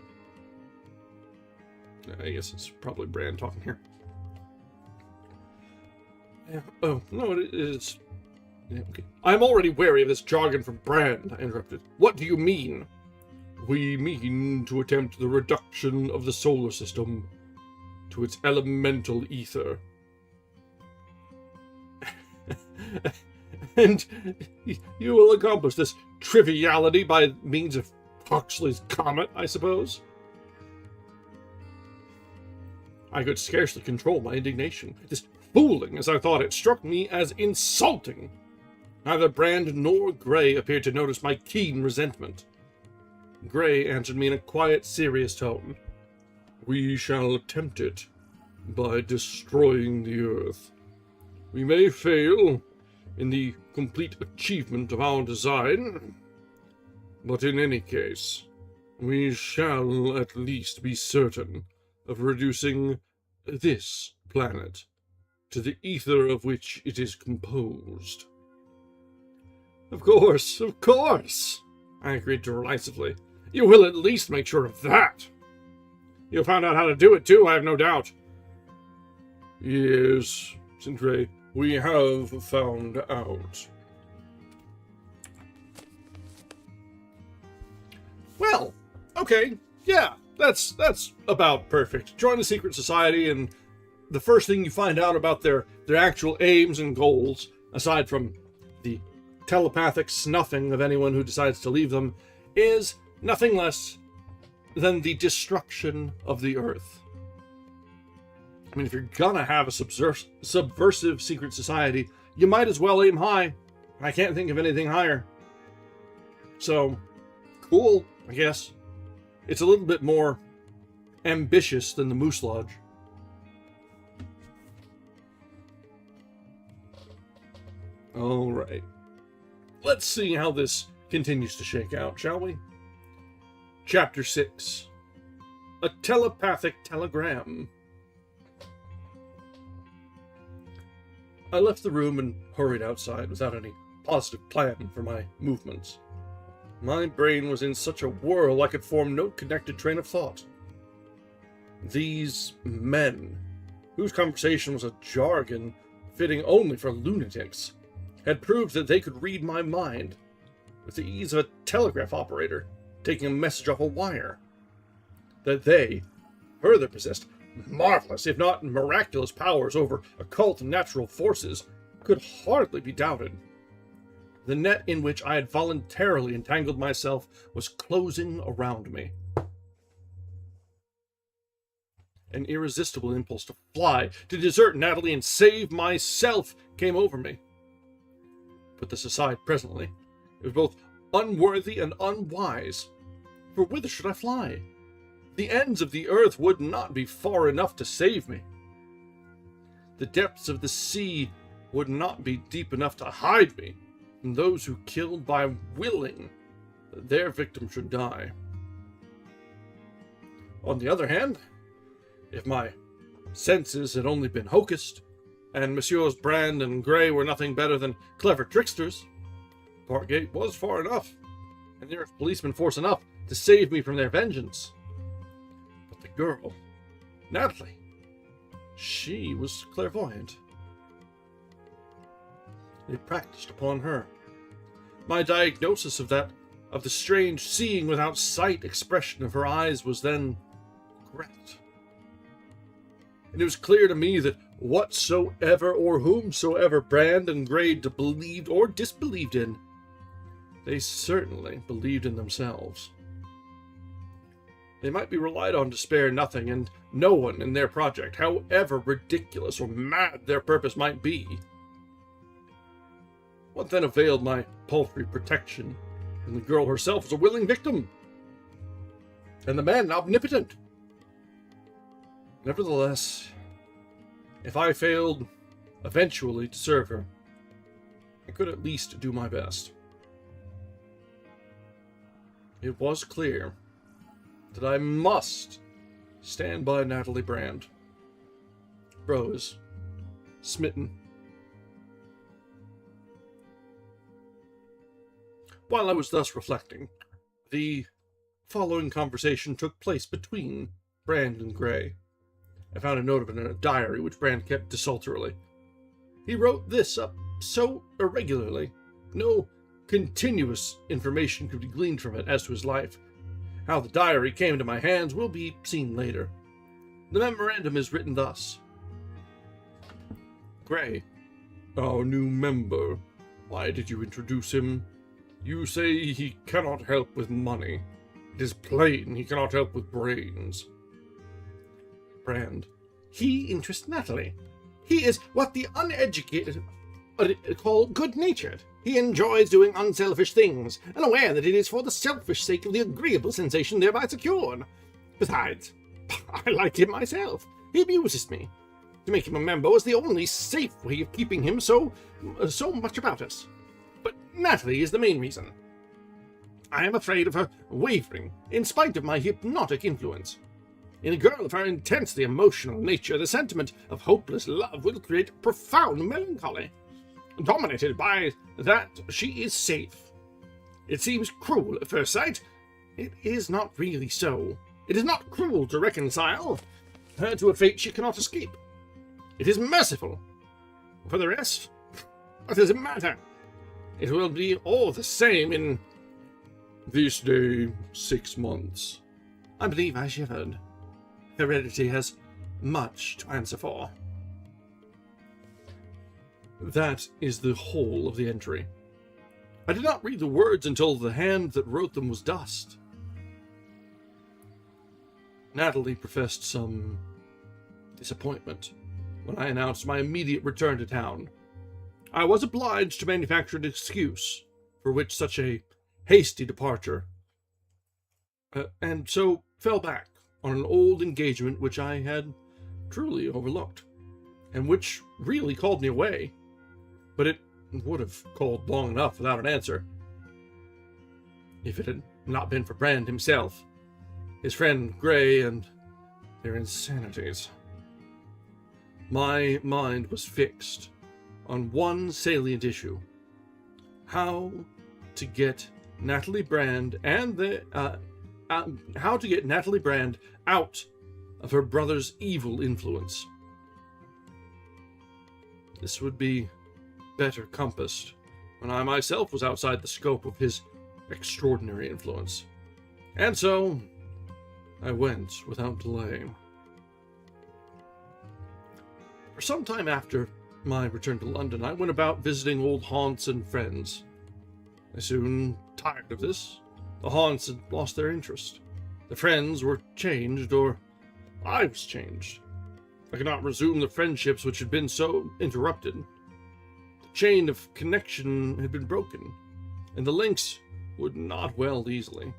I guess it's probably Brand talking here. "Oh, no, it is..." Yeah, okay. "I'm already wary of this jargon from Brand," I interrupted. "What do you mean?" "We mean to attempt the reduction of the solar system to its elemental ether." "And you will accomplish this triviality by means of Huxley's comet, I suppose?" I could scarcely control my indignation. This fooling, as I thought it, struck me as insulting. Neither Brand nor Gray appeared to notice my keen resentment. Gray answered me in a quiet, serious tone. "We shall attempt it by destroying the Earth. We may fail in the complete achievement of our design, but in any case, we shall at least be certain of reducing this planet to the ether of which it is composed." Of course, I agreed derisively. "You will at least make sure of that. You found out how to do it, too, I have no doubt." "Yes," said Gray, "we have found out." Well, okay, yeah, that's about perfect. Join the secret society, and the first thing you find out about their actual aims and goals, aside from the telepathic snuffing of anyone who decides to leave them, is nothing less than the destruction of the Earth. I mean, if you're gonna have a subversive secret society, you might as well aim high. I can't think of anything higher. So, cool, I guess. It's a little bit more ambitious than the Moose Lodge. All right. Let's see how this continues to shake out, shall we? Chapter 6. A Telepathic Telegram. I left the room and hurried outside without any positive plan for my movements. My brain was in such a whirl I could form no connected train of thought. These men, whose conversation was a jargon fitting only for lunatics, had proved that they could read my mind with the ease of a telegraph operator taking a message off a wire. That they, further possessed marvelous, if not miraculous, powers over occult natural forces could hardly be doubted. The net in which I had voluntarily entangled myself was closing around me. An irresistible impulse to fly, to desert Natalie and save myself came over me. Put this aside presently. It was both unworthy and unwise. For whither should I fly? The ends of the earth would not be far enough to save me. The depths of the sea would not be deep enough to hide me from those who killed by willing that their victim should die. On the other hand, if my senses had only been hocussed, and Messieurs Brand and Gray were nothing better than clever tricksters, Parkgate was far enough, and there was policemen force enough to save me from their vengeance. But the girl, Natalie, she was clairvoyant. They practiced upon her. My diagnosis of the strange seeing without sight expression of her eyes was then correct. And it was clear to me that whatsoever or whomsoever Brand and Gray believed or disbelieved in, they certainly believed in themselves. They might be relied on to spare nothing and no one in their project, however ridiculous or mad their purpose might be. What then availed my paltry protection when the girl herself was a willing victim, and the man omnipotent? Nevertheless, if I failed eventually to serve her, I could at least do my best. It was clear that I must stand by Natalie Brand. Rose, smitten. While I was thus reflecting, the following conversation took place between Brand and Gray. I found a note of it in a diary which Brand kept desultorily. He wrote this up so irregularly, no continuous information could be gleaned from it as to his life. How the diary came into my hands will be seen later. The memorandum is written thus. Gray, our new member. Why did you introduce him? You say he cannot help with money. It is plain he cannot help with brains. Brand, he interests Natalie. He is what the uneducated call good-natured. He enjoys doing unselfish things, and aware that it is for the selfish sake of the agreeable sensation thereby secured. Besides, I like him myself. He amuses me. To make him a member was the only safe way of keeping him so much about us. But Natalie is the main reason. I am afraid of her wavering, in spite of my hypnotic influence. In a girl of her intensely emotional nature, the sentiment of hopeless love will create profound melancholy. Dominated by that, she is safe. It seems cruel at first sight. It is not really so. It is not cruel to reconcile her to a fate she cannot escape. It is merciful. For the rest, what does it matter? It will be all the same in this day 6 months. I believe I shivered. Heredity has much to answer for. That is the whole of the entry. I did not read the words until the hand that wrote them was dust. Natalie professed some disappointment when I announced my immediate return to town. I was obliged to manufacture an excuse for which such a hasty departure, and so fell back on an old engagement which I had truly overlooked, and which really called me away, but it would have called long enough without an answer, if it had not been for Brand himself, his friend Gray, and their insanities. My mind was fixed on one salient issue: how to get Natalie Brand out of her brother's evil influence. This would be better compassed when I myself was outside the scope of his extraordinary influence. And so I went without delay. For some time after my return to London, I went about visiting old haunts and friends. I soon tired of this. The haunts had lost their interest. The friends were changed, or I was changed. I could not resume the friendships which had been so interrupted. The chain of connection had been broken, and the links would not weld easily.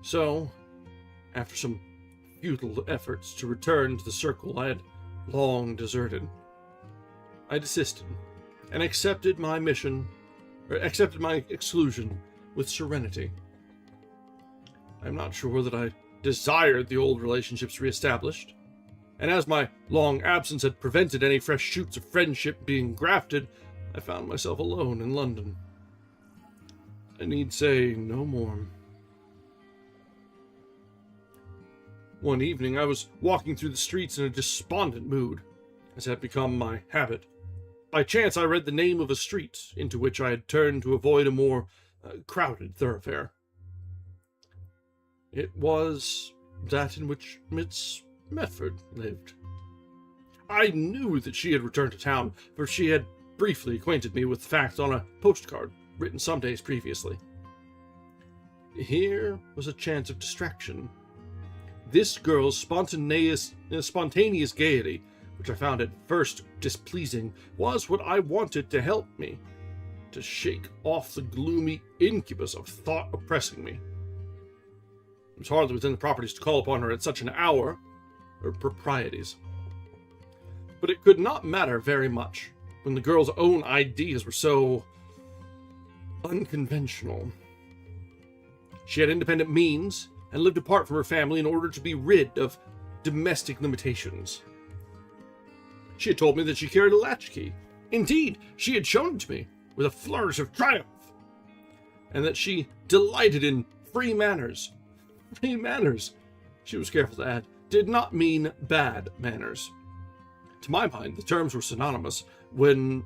So, after some futile efforts to return to the circle I had long deserted, I desisted and accepted my exclusion with serenity. I'm not sure that I desired the old relationships reestablished, and as my long absence had prevented any fresh shoots of friendship being grafted, I found myself alone in London. I need say no more. One evening I was walking through the streets in a despondent mood, as had become my habit. By chance I read the name of a street into which I had turned to avoid a more crowded thoroughfare. It was that in which Miss Metford lived. I knew that she had returned to town, for she had briefly acquainted me with the fact on a postcard written some days previously. Here was a chance of distraction. This girl's spontaneous gaiety, which I found at first displeasing, was what I wanted to help me, to shake off the gloomy incubus of thought oppressing me. It was hardly within the properties to call upon her at such an hour, or proprieties. But it could not matter very much, when the girl's own ideas were so unconventional. She had independent means, and lived apart from her family in order to be rid of domestic limitations. She had told me that she carried a latchkey. Indeed, she had shown it to me, with a flourish of triumph, and that she delighted in free manners. Free manners, she was careful to add, did not mean bad manners. To my mind, the terms were synonymous when,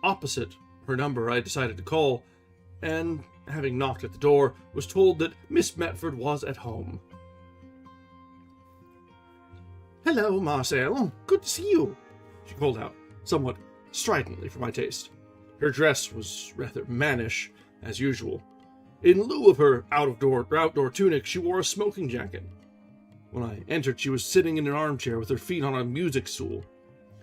opposite her number, I decided to call, and, having knocked at the door, was told that Miss Metford was at home. "Hello, Marcel. Good to see you," she called out, somewhat stridently for my taste. Her dress was rather mannish, as usual. In lieu of her outdoor tunic, she wore a smoking jacket. When I entered, she was sitting in an armchair with her feet on a music stool.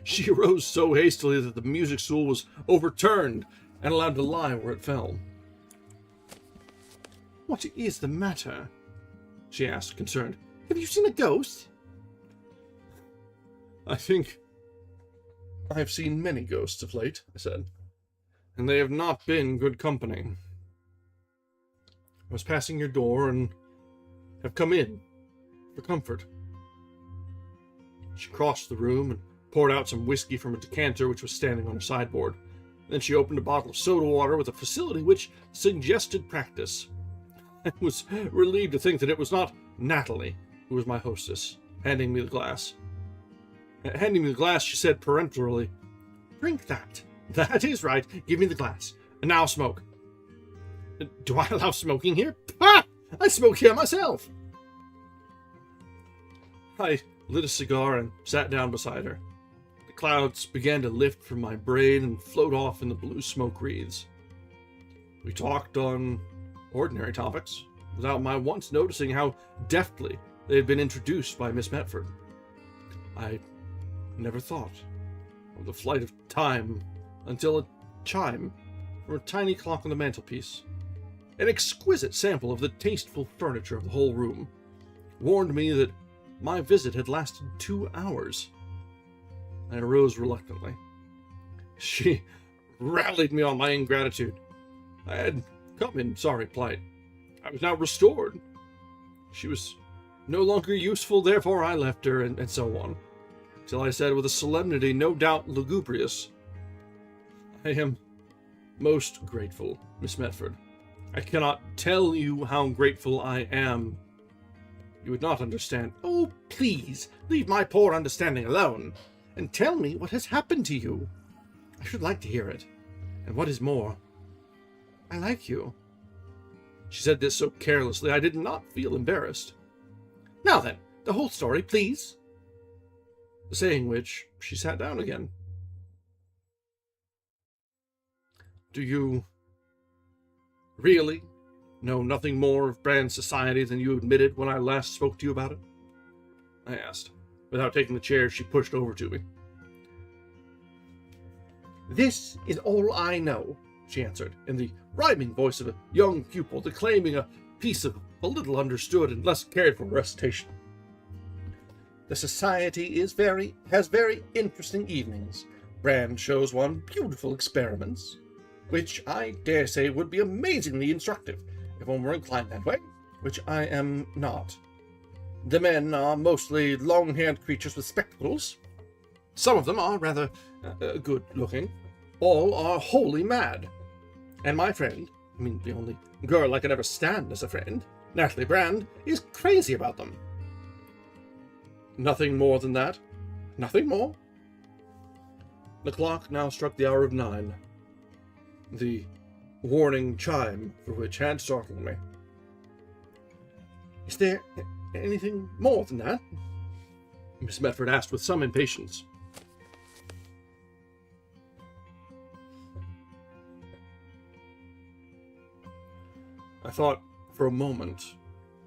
She arose so hastily that the music stool was overturned and allowed to lie where it fell. "What is the matter?" she asked, concerned. "Have you seen a ghost?" "I think I have seen many ghosts of late," I said, "and they have not been good company. I was passing your door and have come in for comfort." She crossed the room and poured out some whiskey from a decanter which was standing on her sideboard. Then she opened a bottle of soda water with a facility which suggested practice. I was relieved to think that it was not Natalie who was my hostess, handing me the glass. Handing me the glass, she said peremptorily, "Drink that. That is right. Give me the glass. And now smoke." "Do I allow smoking here? Ah! I smoke here myself." I lit a cigar and sat down beside her. The clouds began to lift from my brain and float off in the blue smoke wreaths. We talked on ordinary topics, without my once noticing how deftly they had been introduced by Miss Metford. I never thought of the flight of time until a chime from a tiny clock on the mantelpiece, an exquisite sample of the tasteful furniture of the whole room, warned me that my visit had lasted 2 hours. I arose reluctantly. She rallied me on my ingratitude. I had come in sorry plight. I was now restored. She was no longer useful, therefore I left her, and so on, till I said with a solemnity no doubt lugubrious, "I am most grateful, Miss Metford. I cannot tell you how grateful I am. You would not understand." "Oh, please, leave my poor understanding alone, and tell me what has happened to you. I should like to hear it. And what is more, I like you." She said this so carelessly I did not feel embarrassed. "Now then, the whole story, please." saying which, she sat down again. Do you really know nothing more of Brand's society than you admitted when I last spoke to you about it? I asked, without taking the chair she pushed over to me. This is all I know, she answered, in the rhyming voice of a young pupil declaiming a piece of a little understood and less cared for recitation. The society has very interesting evenings. Brand shows one beautiful experiments, which I dare say would be amazingly instructive if one were inclined that way, which I am not. The men are mostly long-haired creatures with spectacles. Some of them are rather good-looking. All are wholly mad. And my friend, the only girl I can ever stand as a friend, Natalie Brand, is crazy about them. Nothing more than that? Nothing more? The clock now struck the hour of 9. The warning chime for which had startled me. Is there anything more than that? Miss Medford asked with some impatience. I thought for a moment.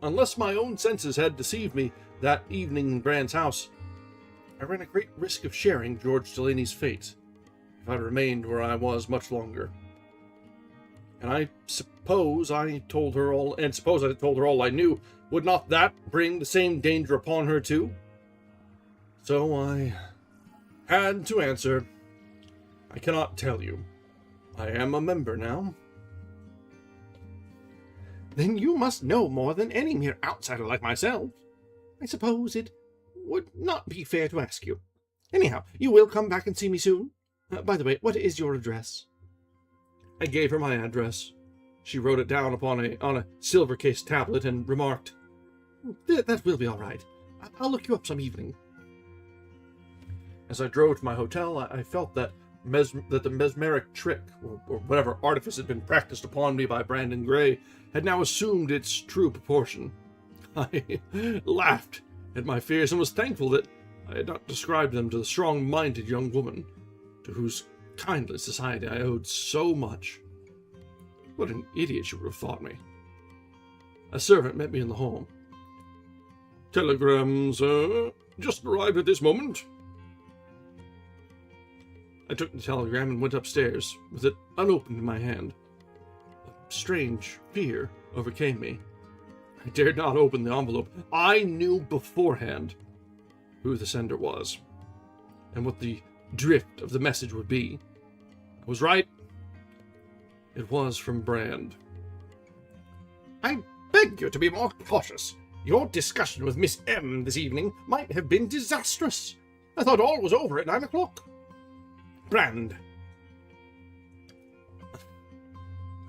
Unless my own senses had deceived me that evening in Brand's house, I ran a great risk of sharing George Delaney's fate if I remained where I was much longer. And I suppose I told her all I knew. Would not that bring the same danger upon her too? So I had to answer, I cannot tell you. I am a member now. Then you must know more than any mere outsider like myself. I suppose it would not be fair to ask you. Anyhow, you will come back and see me soon? By the way, what is your address? I gave her my address. She wrote it down on a silver-cased tablet and remarked, That will be all right. I'll look you up some evening. As I drove to my hotel, I felt that the mesmeric trick, or whatever artifice had been practiced upon me by Brandon Gray, had now assumed its true proportion. I laughed at my fears and was thankful that I had not described them to the strong-minded young woman, to whose kindly society I owed so much. What an idiot she would have thought me. A servant met me in the hall. Telegram, sir. Just arrived at this moment. I took the telegram and went upstairs, with it unopened in my hand. A strange fear overcame me. I dared not open the envelope. I knew beforehand who the sender was, and what the drift of the message would be. I was right. It was from Brand. I beg you to be more cautious. Your discussion with Miss M this evening might have been disastrous. I thought all was over at 9 o'clock. Brand.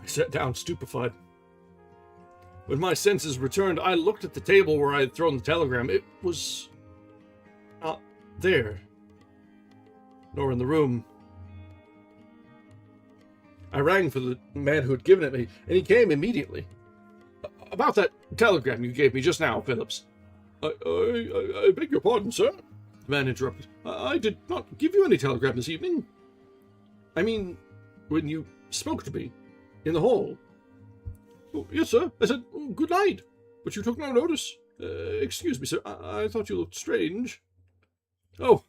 I sat down stupefied. When my senses returned, I looked at the table where I had thrown the telegram. It was not there, nor in the room. I rang for the man who had given it me, and he came immediately. About that telegram you gave me just now, Phillips. I beg your pardon, sir, the man interrupted. I did not give you any telegram this evening. I mean, when you spoke to me in the hall. Oh, yes, sir. I said, good night, but you took no notice. Excuse me, sir. I thought you looked strange. Oh,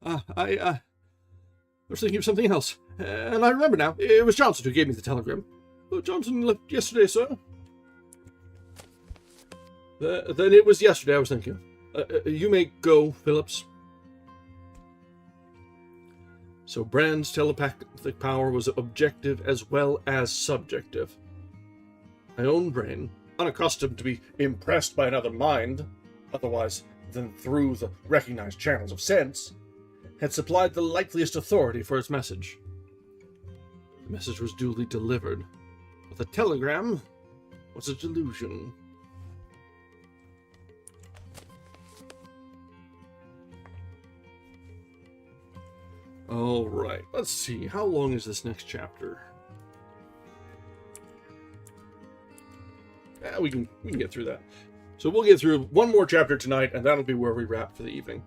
I was thinking of something else. And I remember now. It was Johnson who gave me the telegram. Johnson left yesterday, sir. Then it was yesterday I was thinking. You may go, Phillips. So Brand's telepathic power was objective as well as subjective. My own brain, unaccustomed to be impressed by another mind, otherwise than through the recognized channels of sense, had supplied the likeliest authority for its message. The message was duly delivered, but the telegram was a delusion. All right, let's see. How long is this next chapter? We can get through that. So we'll get through one more chapter tonight, and that'll be where we wrap for the evening.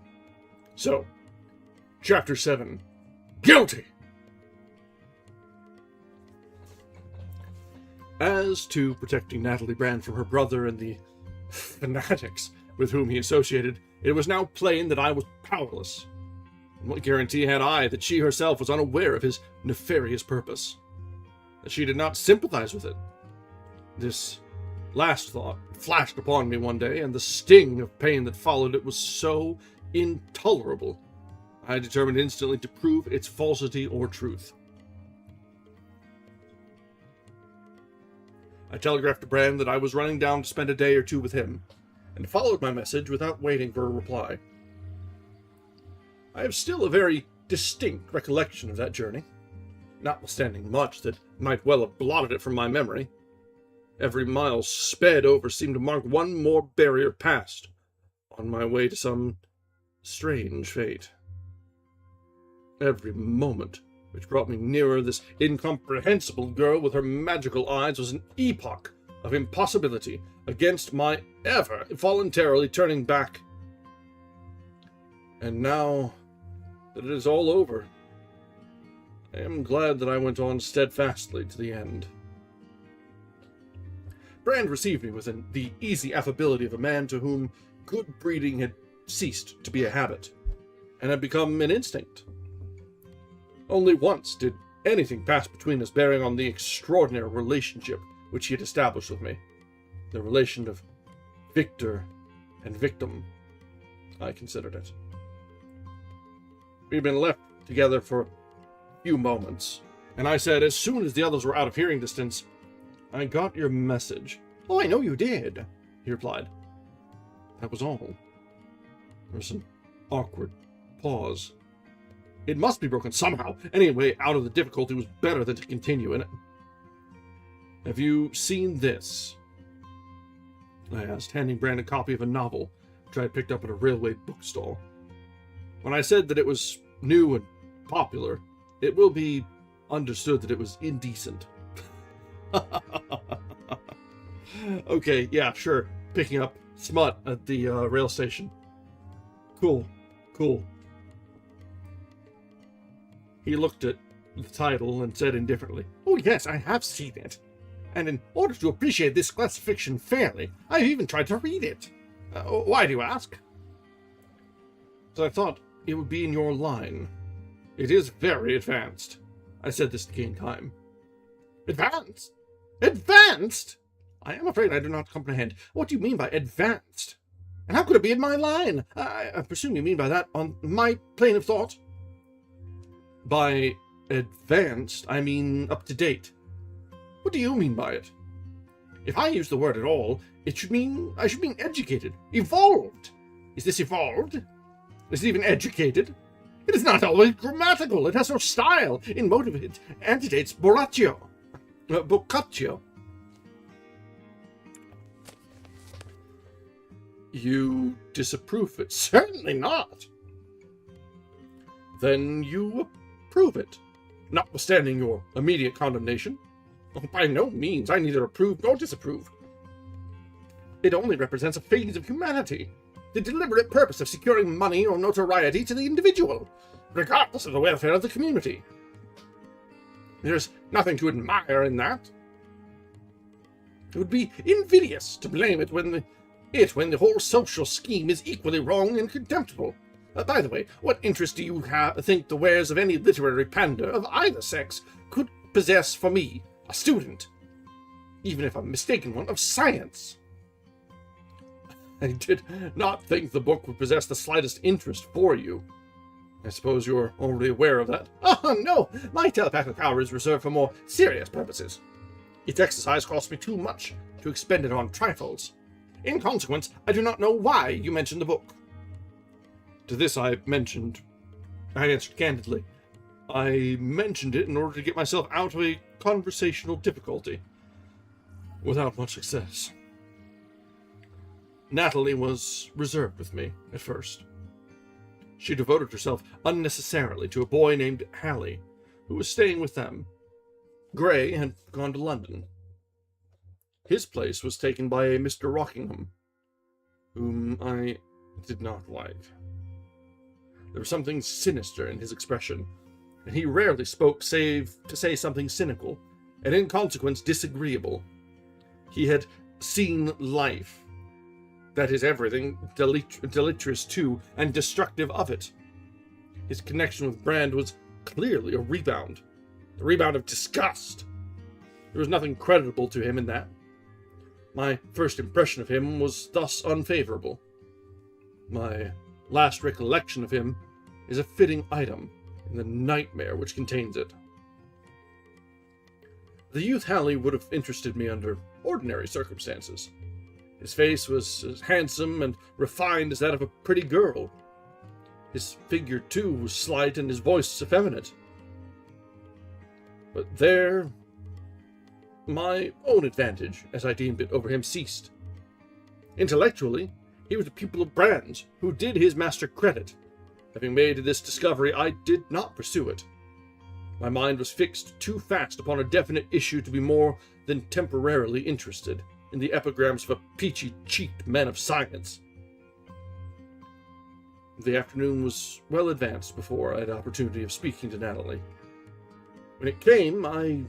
So, Chapter 7. Guilty! As to protecting Natalie Brand from her brother and the fanatics with whom he associated, it was now plain that I was powerless. And what guarantee had I that she herself was unaware of his nefarious purpose? That she did not sympathize with it? This last thought flashed upon me one day, and the sting of pain that followed it was so intolerable, I determined instantly to prove its falsity or truth. I telegraphed to Brand that I was running down to spend a day or two with him, and followed my message without waiting for a reply. I have still a very distinct recollection of that journey, notwithstanding much that might well have blotted it from my memory. Every mile sped over seemed to mark one more barrier passed, on my way to some strange fate. Every moment which brought me nearer this incomprehensible girl with her magical eyes was an epoch of impossibility against my ever voluntarily turning back. And now that it is all over, I am glad that I went on steadfastly to the end. Brand received me with the easy affability of a man to whom good breeding had ceased to be a habit, and had become an instinct. Only once did anything pass between us bearing on the extraordinary relationship which he had established with me. The relation of victor and victim, I considered it. We had been left together for a few moments, and I said, as soon as the others were out of hearing distance, "I got your message." "Oh, I know you did," he replied. That was all. There was an awkward pause. It must be broken somehow. Any way out of the difficulty was better than to continue in it. "Have you seen this?" I asked, handing Brand a copy of a novel which I had picked up at a railway bookstall. When I said that it was new and popular, it will be understood that it was indecent. Okay, yeah, sure. Picking up smut at the rail station. Cool. He looked at the title and said indifferently, "Oh yes, I have seen it. And in order to appreciate this class of fiction fairly, I have even tried to read it. Why do you ask?" So I thought it would be in your line. It is very advanced. I said this to gain time. Advanced? Advanced? I am afraid I do not comprehend. What do you mean by advanced? And how could it be in my line? I presume you mean by that on my plane of thought? By advanced, I mean up to date. What do you mean by it? If I use the word at all, I should mean educated, evolved. Is this evolved? Is it even educated? It is not always grammatical. It has no style. In motive, it antedates Boccaccio. You disapprove it? Certainly not. Then you approve it, notwithstanding your immediate condemnation? Oh, by no means. I neither approve nor disapprove. It only represents a phase of humanity, the deliberate purpose of securing money or notoriety to the individual, regardless of the welfare of the community. There's nothing to admire in that. It would be invidious to blame it when the whole social scheme is equally wrong and contemptible. By the way, what interest do you think the wares of any literary pander of either sex could possess for me, a student, even if a mistaken one, of science? I did not think the book would possess the slightest interest for you. I suppose you're already aware of that. Oh, no! My telepathic power is reserved for more serious purposes. Its exercise costs me too much to expend it on trifles. In consequence, I do not know why you mentioned the book. To this I answered candidly. I mentioned it in order to get myself out of a conversational difficulty, without much success. Natalie was reserved with me at first. She devoted herself unnecessarily to a boy named Hallie, who was staying with them. Gray had gone to London. His place was taken by a Mr. Rockingham, whom I did not like. There was something sinister in his expression, and he rarely spoke save to say something cynical, and in consequence disagreeable. He had seen life. That is everything, deleterious too, and destructive of it. His connection with Brand was clearly a rebound of disgust. There was nothing creditable to him in that. My first impression of him was thus unfavorable. My last recollection of him is a fitting item in the nightmare which contains it. The youth Hallie would have interested me under ordinary circumstances. His face was as handsome and refined as that of a pretty girl. His figure, too, was slight and his voice effeminate. But there, my own advantage, as I deemed it, over him ceased. Intellectually, he was a pupil of Brand's, who did his master credit. Having made this discovery, I did not pursue it. My mind was fixed too fast upon a definite issue to be more than temporarily interested in the epigrams of a peachy-cheeked man of science. The afternoon was well advanced before I had opportunity of speaking to Natalie. When it came, I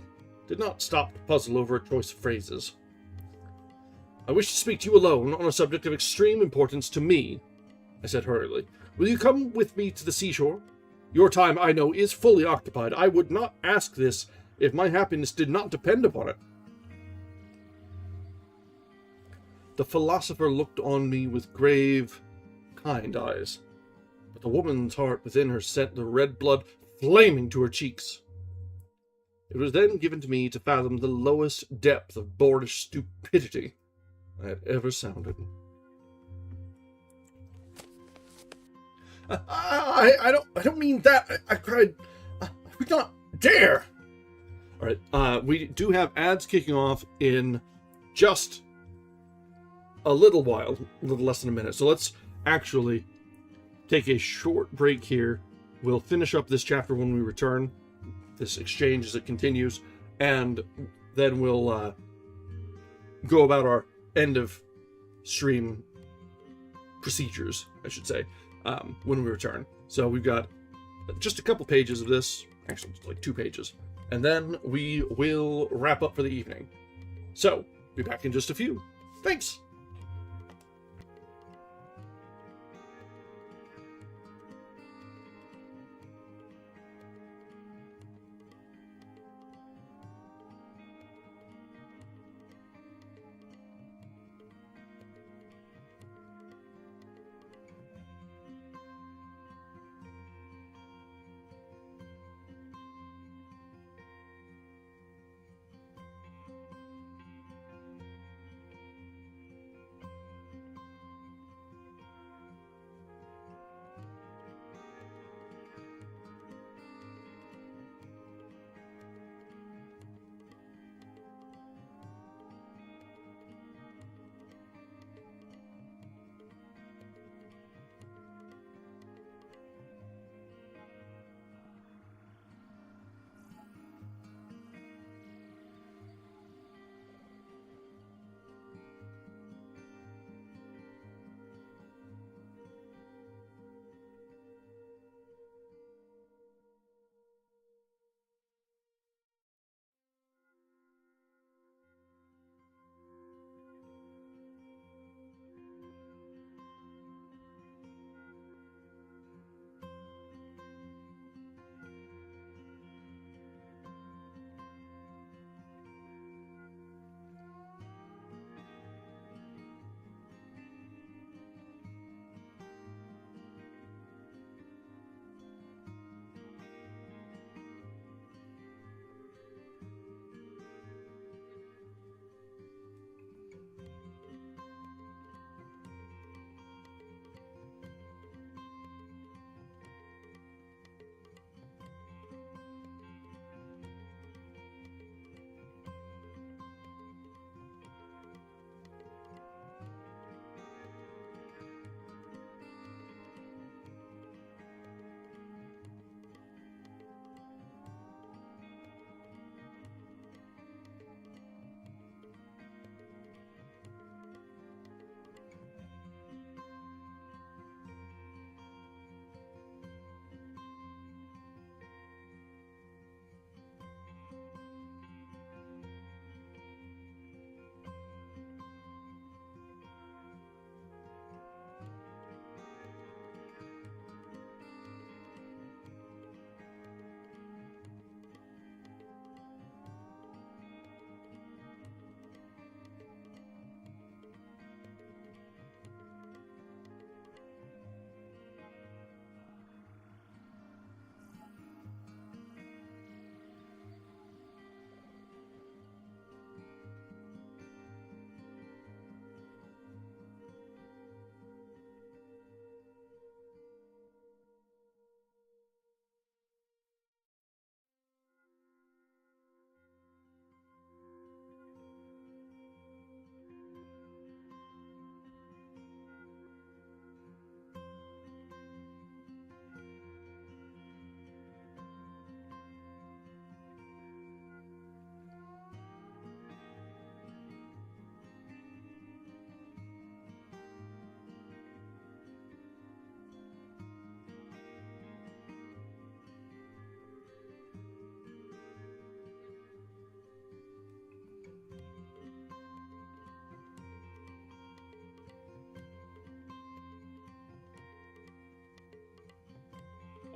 did not stop to puzzle over a choice of phrases. "I wish to speak to you alone on a subject of extreme importance to me," I said hurriedly. "Will you come with me to the seashore? Your time, I know, is fully occupied. I would not ask this if my happiness did not depend upon it." The philosopher looked on me with grave, kind eyes, but the woman's heart within her sent the red blood flaming to her cheeks. It was then given to me to fathom the lowest depth of boorish stupidity I had ever sounded. I don't mean that. I cried. I would not dare. All right. We do have ads kicking off in just a little while, a little less than a minute. So let's actually take a short break here. We'll finish up this chapter when we return. This exchange as it continues, and then we'll go about our end of stream procedures, I should say, when we return. So we've got just a couple pages of this, actually just like 2 pages, and then we will wrap up for the evening. So, be back in just a few. Thanks!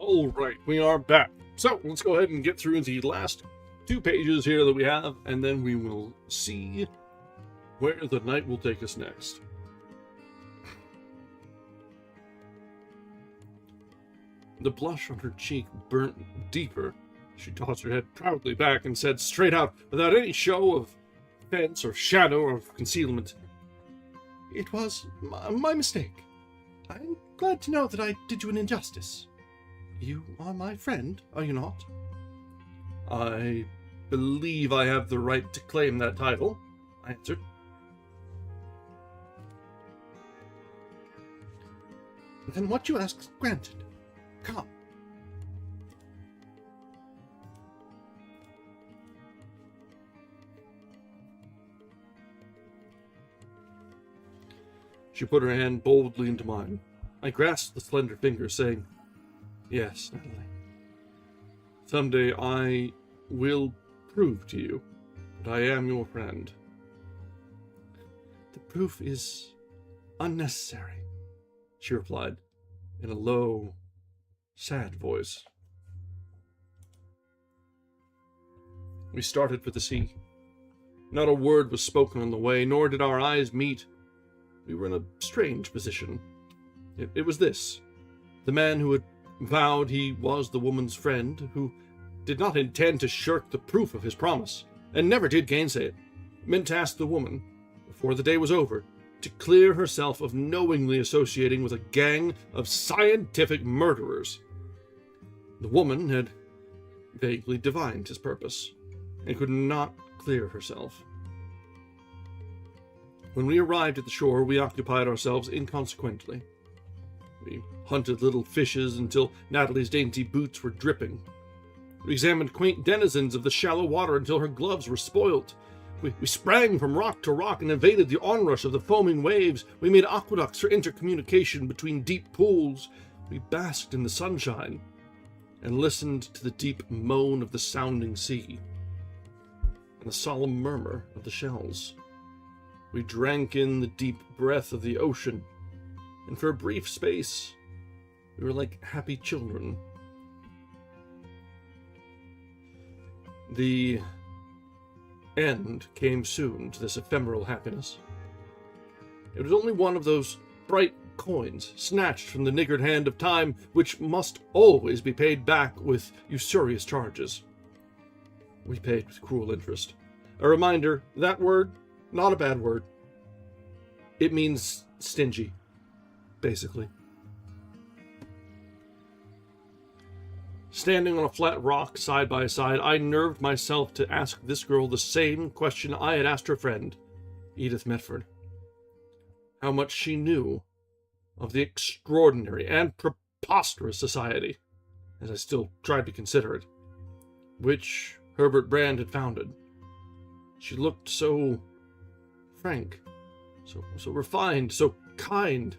All right, we are back. So let's go ahead and get through the last 2 pages here that we have, and then we will see where the night will take us next. The blush on her cheek burnt deeper. She tossed her head proudly back and said straight out, without any show of fence or shadow or concealment, "It was my mistake. I'm glad to know that I did you an injustice. You are my friend, are you not?" "I believe I have the right to claim that title," I answered. "Then what you ask is granted. Come." She put her hand boldly into mine. I grasped the slender finger, saying, "Yes, Natalie. Someday I will prove to you that I am your friend." "The proof is unnecessary," she replied, in a low, sad voice. We started for the sea. Not a word was spoken on the way, nor did our eyes meet. We were in a strange position. It was this. The man who had vowed he was the woman's friend, who did not intend to shirk the proof of his promise, and never did gainsay it, meant to ask the woman, before the day was over, to clear herself of knowingly associating with a gang of scientific murderers. The woman had vaguely divined his purpose, and could not clear herself. When we arrived at the shore, we occupied ourselves inconsequently. We hunted little fishes until Natalie's dainty boots were dripping. We examined quaint denizens of the shallow water until her gloves were spoilt. We sprang from rock to rock and evaded the onrush of the foaming waves. We made aqueducts for intercommunication between deep pools. We basked in the sunshine and listened to the deep moan of the sounding sea and the solemn murmur of the shells. We drank in the deep breath of the ocean, and for a brief space, we were like happy children. The end came soon to this ephemeral happiness. It was only one of those bright coins snatched from the niggard hand of time, which must always be paid back with usurious charges. We paid with cruel interest. A reminder, that word, not a bad word. It means stingy, basically. Standing on a flat rock side by side, I nerved myself to ask this girl the same question I had asked her friend, Edith Medford. How much she knew of the extraordinary and preposterous society, as I still tried to consider it, which Herbert Brand had founded. She looked so frank, so refined, so kind.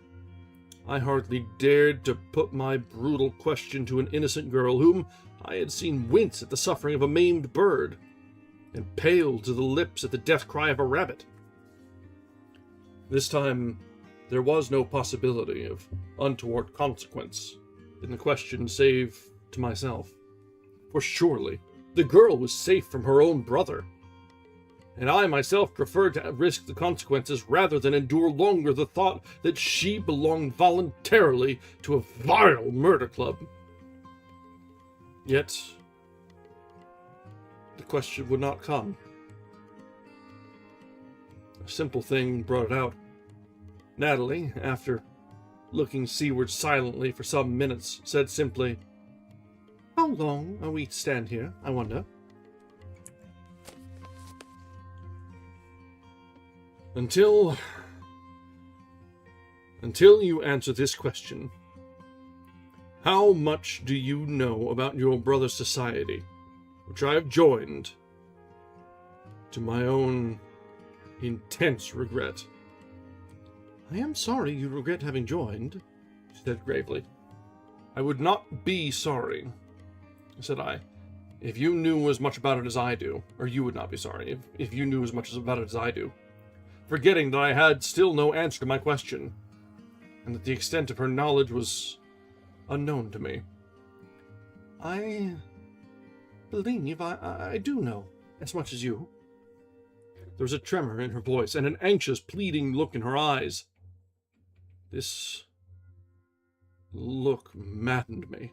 I hardly dared to put my brutal question to an innocent girl whom I had seen wince at the suffering of a maimed bird, and pale to the lips at the death cry of a rabbit. This time, there was no possibility of untoward consequence in the question save to myself. For surely, the girl was safe from her own brother, and I myself preferred to risk the consequences rather than endure longer the thought that she belonged voluntarily to a vile murder club. Yet, the question would not come. A simple thing brought it out. Natalie, after looking seaward silently for some minutes, said simply, "How long are we to stand here, I wonder?" Until you answer this question. How much do you know about your brother's society, which I have joined, to my own intense regret? "I am sorry you regret having joined," she said gravely. "I would not be sorry," said I, "if you knew as much about it as I do. Or you would not be sorry if you knew as much about it as I do. Forgetting that I had still no answer to my question, and that the extent of her knowledge was unknown to me. I believe I do know as much as you. There was a tremor in her voice and an anxious, pleading look in her eyes. This look maddened me.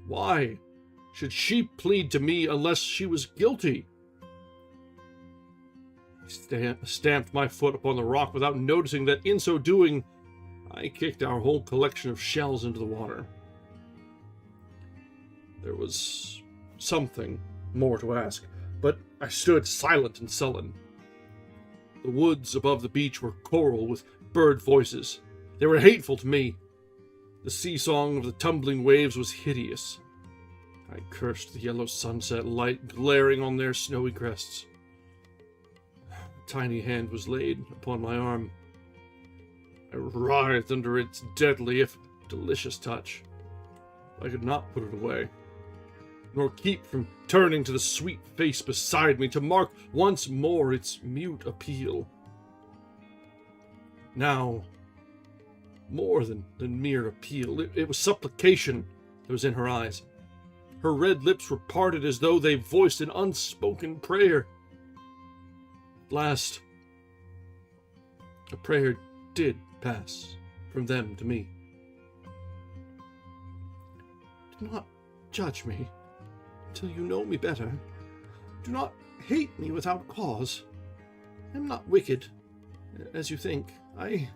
Why should she plead to me unless she was guilty? I stamped my foot upon the rock without noticing that in so doing, I kicked our whole collection of shells into the water. There was something more to ask, but I stood silent and sullen. The woods above the beach were choral with bird voices. They were hateful to me. The sea-song of the tumbling waves was hideous. I cursed the yellow sunset light glaring on their snowy crests. A tiny hand was laid upon my arm. I writhed under its deadly, if delicious touch. I could not put it away, nor keep from turning to the sweet face beside me to mark once more its mute appeal. Now, more than mere appeal, it was supplication that was in her eyes. Her red lips were parted as though they voiced an unspoken prayer. At last, a prayer did pass from them to me. Do not judge me till you know me better. Do not hate me without cause. I am not wicked, as you think. I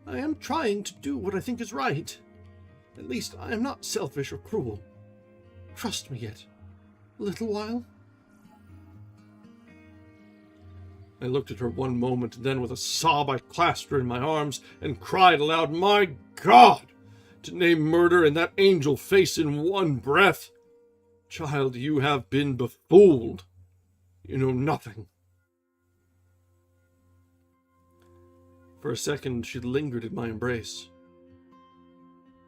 am trying to do what I think is right. At least I am not selfish or cruel. Trust me yet a little while. I looked at her one moment, and then with a sob I clasped her in my arms and cried aloud, "My God! To name murder and that angel face in one breath! Child, you have been befooled. You know nothing." For a second she lingered in my embrace.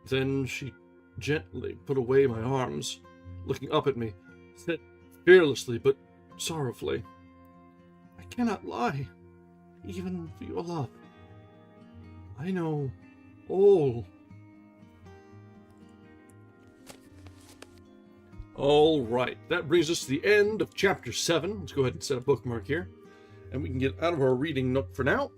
Then she gently put away my arms, looking up at me, said fearlessly but sorrowfully, "I cannot lie, even for your love. I know all." All right, that brings us to the end of Chapter 7. Let's go ahead and set a bookmark here, and we can get out of our reading nook for now.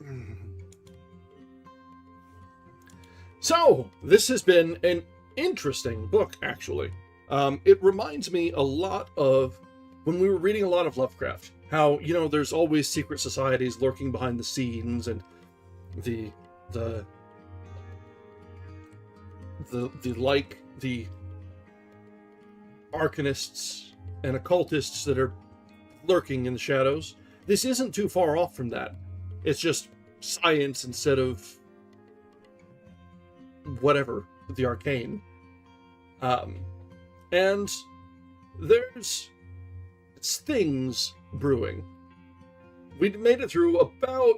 So, this has been an interesting book, actually. It reminds me a lot of when we were reading a lot of Lovecraft. How, there's always secret societies lurking behind the scenes, and the arcanists and occultists that are lurking in the shadows. This isn't too far off from that. It's just science instead of whatever, the arcane. And there's things brewing. We made it through about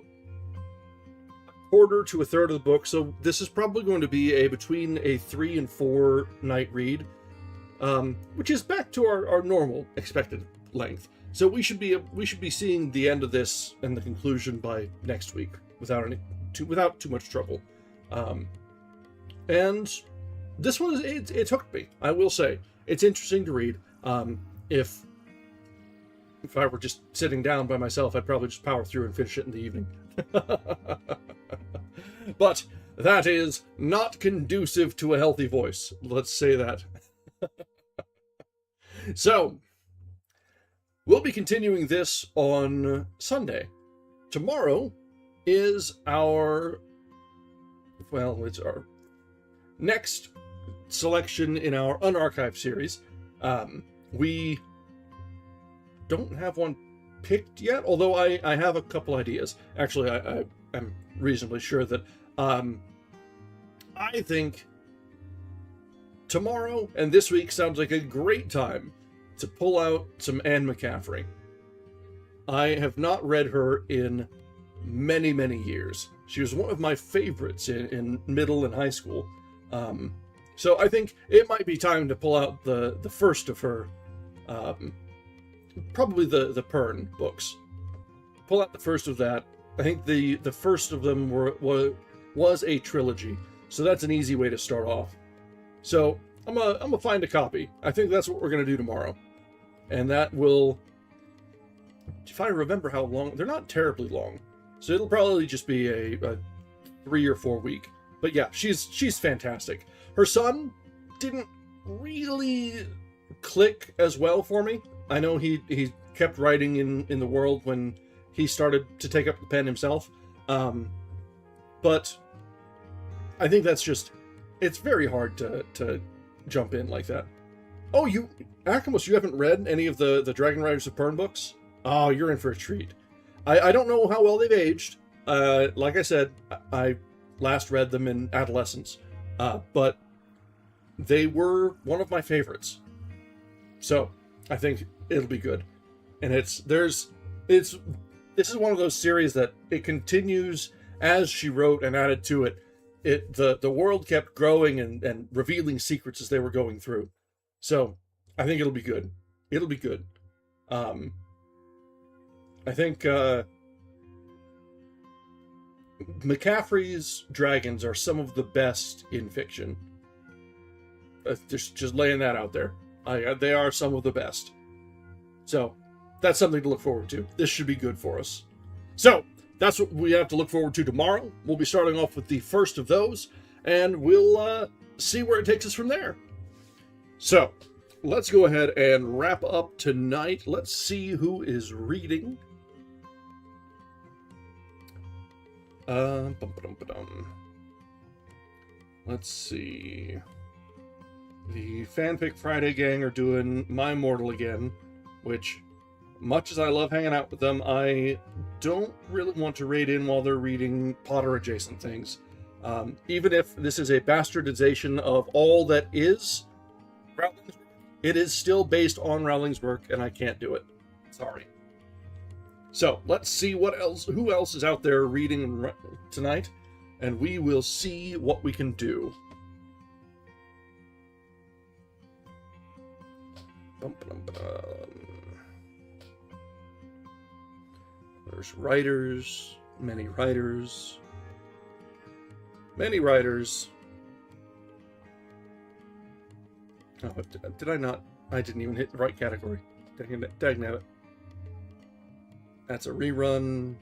a quarter to a third of the book, so this is probably going to be between a 3 and 4 night read, which is back to our normal expected length. So we should be seeing the end of this and the conclusion by next week without too much trouble. And this one, it hooked me, I will say. It's interesting to read. If I were just sitting down by myself, I'd probably just power through and finish it in the evening. But that is not conducive to a healthy voice. Let's say that. So, we'll be continuing this on Sunday. Tomorrow is it's our next selection in our unarchived series. We don't have one picked yet, although I have a couple ideas. Actually, I'm reasonably sure that I think tomorrow and this week sounds like a great time to pull out some Anne McCaffrey. I have not read her in many, many years. She was one of my favorites in middle and high school. So I think it might be time to pull out the first of her, probably the Pern books. Pull out the first of that. I think the first of them was a trilogy. So that's an easy way to start off. So I'm gonna find a copy. I think that's what we're gonna do tomorrow. And that will, if I remember how long, they're not terribly long. So it'll probably just be a 3 or 4 week. But yeah, she's fantastic. Her son didn't really click as well for me. I know he kept writing in the world when he started to take up the pen himself. But I think that's just, it's very hard to jump in like that. Oh, Akamus, you haven't read any of the Dragon Riders of Pern books? Oh, you're in for a treat. I don't know how well they've aged. Like I said, I last read them in adolescence. But they were one of my favorites. So I think it'll be good. And this is one of those series that it continues as she wrote and added to it. The world kept growing and revealing secrets as they were going through. So I think it'll be good. It'll be good. I think McCaffrey's dragons are some of the best in fiction. Just laying that out there. They are some of the best. So that's something to look forward to. This should be good for us. So that's what we have to look forward to tomorrow. We'll be starting off with the first of those, and we'll see where it takes us from there. So let's go ahead and wrap up tonight. Let's see who is reading. Let's see. The Fanfic Friday gang are doing My Mortal again, which, much as I love hanging out with them, I don't really want to raid in while they're reading Potter-adjacent things. Even if this is a bastardization of all that is Rowling's work, it is still based on Rowling's work, and I can't do it. Sorry. So, let's see who else is out there reading tonight, and we will see what we can do. There's writers, many writers. Oh, did I not? I didn't even hit the right category. Dagnabbit. That's a rerun.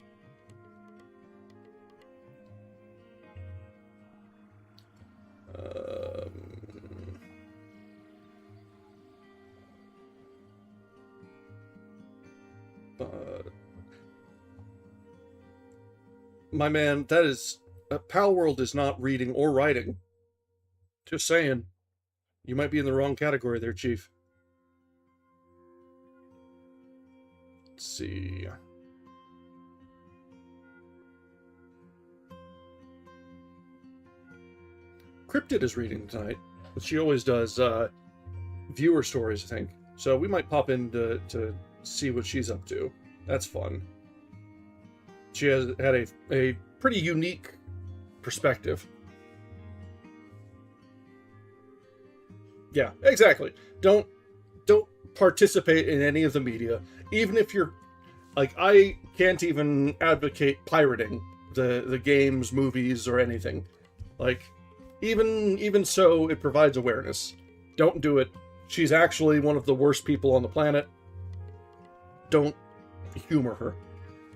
My man, that is... Pal World is not reading or writing. Just saying. You might be in the wrong category there, Chief. Let's see... Cryptid is reading tonight, but she always does viewer stories, I think. So we might pop in to see what she's up to. That's fun. She has had a pretty unique perspective. Yeah, exactly. Don't participate in any of the media, even if you're like, I can't even advocate pirating the games, movies, or anything. Like, even so, it provides awareness. Don't do it. She's actually one of the worst people on the planet. Don't humor her.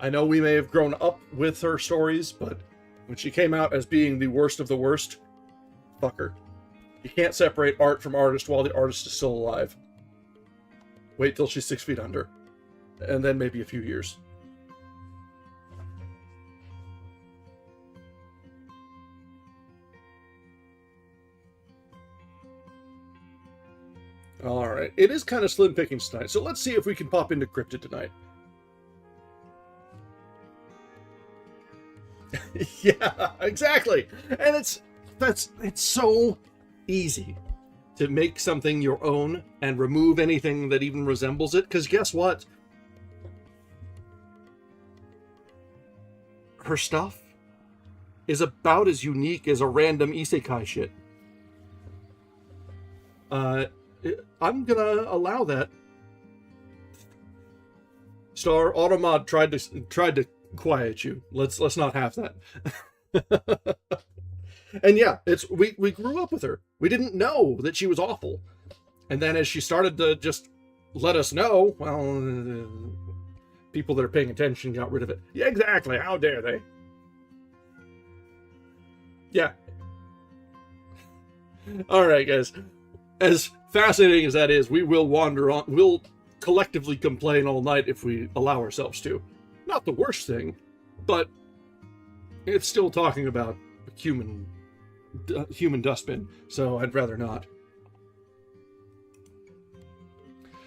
I know we may have grown up with her stories, but when she came out as being the worst of the worst, fuck her. You can't separate art from artist while the artist is still alive. Wait till she's 6 feet under. And then maybe a few years. Alright, it is kind of slim pickings tonight, so let's see if we can pop into Cryptid tonight. Yeah, exactly! And it's so easy to make something your own and remove anything that even resembles it, because guess what? Her stuff is about as unique as a random isekai shit. I'm gonna allow that. Star Automod tried to quiet you. Let's not have that. And yeah, we grew up with her. We didn't know that she was awful. And then as she started to just let us know, well, people that are paying attention got rid of it. Yeah, exactly. How dare they? Yeah. All right, guys. As fascinating as that is, we will wander on. We'll collectively complain all night if we allow ourselves to. Not the worst thing, but it's still talking about a human dustbin, so I'd rather not.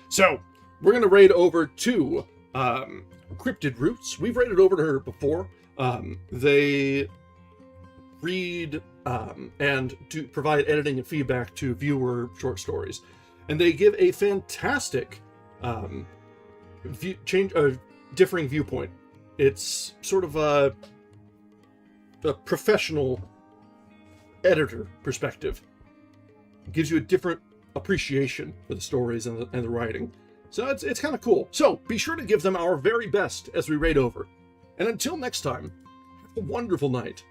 So, we're going to raid over to Cryptid Roots. We've raided over to her before. They read and do provide editing and feedback to viewer short stories. And they give a fantastic differing viewpoint. It's sort of a professional editor perspective. It gives you a different appreciation for the stories and the writing. So it's kind of cool. So be sure to give them our very best as we raid over. And until next time, have a wonderful night.